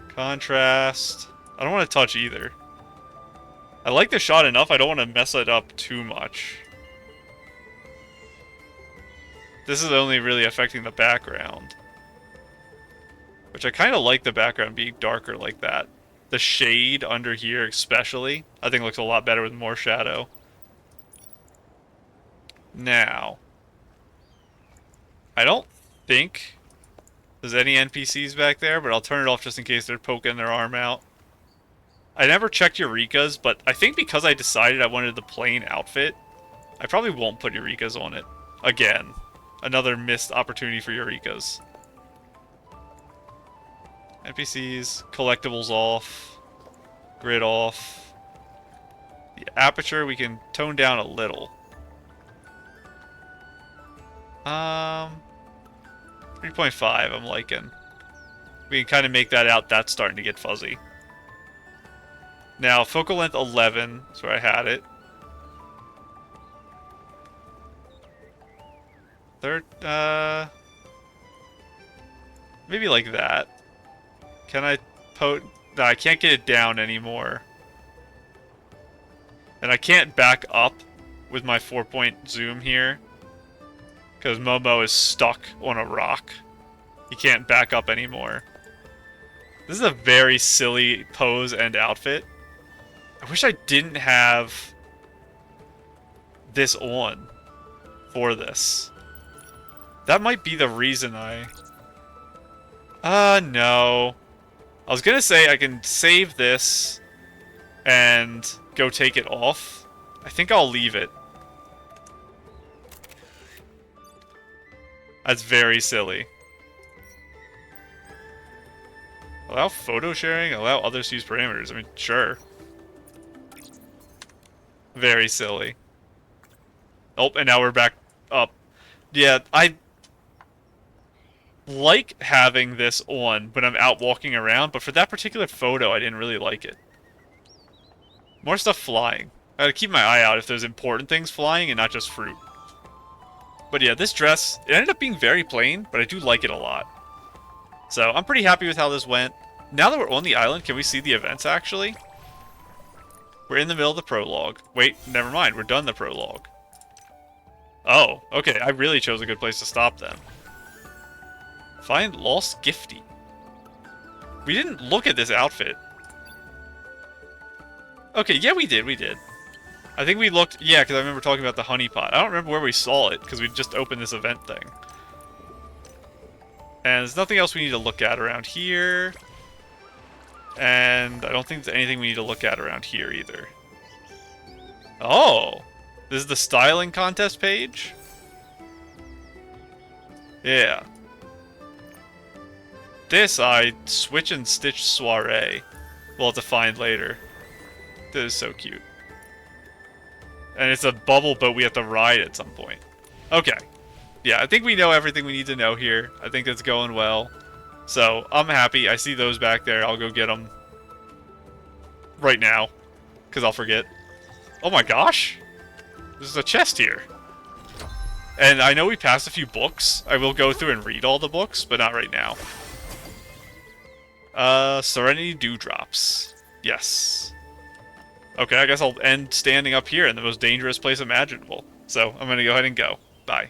Contrast. I don't want to touch either. I like the shot enough, I don't want to mess it up too much. This is only really affecting the background. Which I kind of like the background being darker like that. The shade under here especially, I think looks a lot better with more shadow. Now, I don't think there's any NPCs back there, but I'll turn it off just in case they're poking their arm out. I never checked eurekas, but I think because I decided I wanted the plain outfit, I probably won't put eurekas on it. Again, another missed opportunity for eurekas. NPCs, collectibles off, grid off. The aperture we can tone down a little. 3.5 I'm liking. We can kind of make that out. That's starting to get fuzzy. Now, focal length 11 is where I had it. Third, maybe like that. Can I no, I can't get it down anymore. And I can't back up with my 4-point zoom here. Because Momo is stuck on a rock. He can't back up anymore. This is a very silly pose and outfit. I wish I didn't have this on for this. That might be the reason I... no. I was gonna say I can save this and go take it off. I think I'll leave it. That's very silly. Allow photo sharing, allow others to use parameters. I mean, sure. Very silly. Oh, and now we're back up. Yeah, I like having this on when I'm out walking around, but for that particular photo, I didn't really like it. More stuff flying. I gotta keep my eye out if there's important things flying and not just fruit. But yeah, this dress, it ended up being very plain, but I do like it a lot. So I'm pretty happy with how this went. Now that we're on the island, can we see the events actually? We're in the middle of the prologue. Wait, never mind, we're done the prologue. Oh, okay, I really chose a good place to stop then. Find Lost Gifty. We didn't look at this outfit. Okay, yeah, we did. I think we looked, yeah, because I remember talking about the honey pot. I don't remember where we saw it, because we just opened this event thing. And there's nothing else we need to look at around here. And I don't think there's anything we need to look at around here either. Oh! This is the styling contest page? Yeah. This I switch and stitch soiree. We'll have to find later. This is so cute. And it's a bubble boat we have to ride at some point. Okay. Yeah, I think we know everything we need to know here. I think it's going well. So, I'm happy. I see those back there. I'll go get them. Right now. Because I'll forget. Oh my gosh! There's a chest here. And I know we passed a few books. I will go through and read all the books, but not right now. Serenity Dewdrops. Yes. Okay, I guess I'll end standing up here in the most dangerous place imaginable. So, I'm gonna go ahead and go. Bye.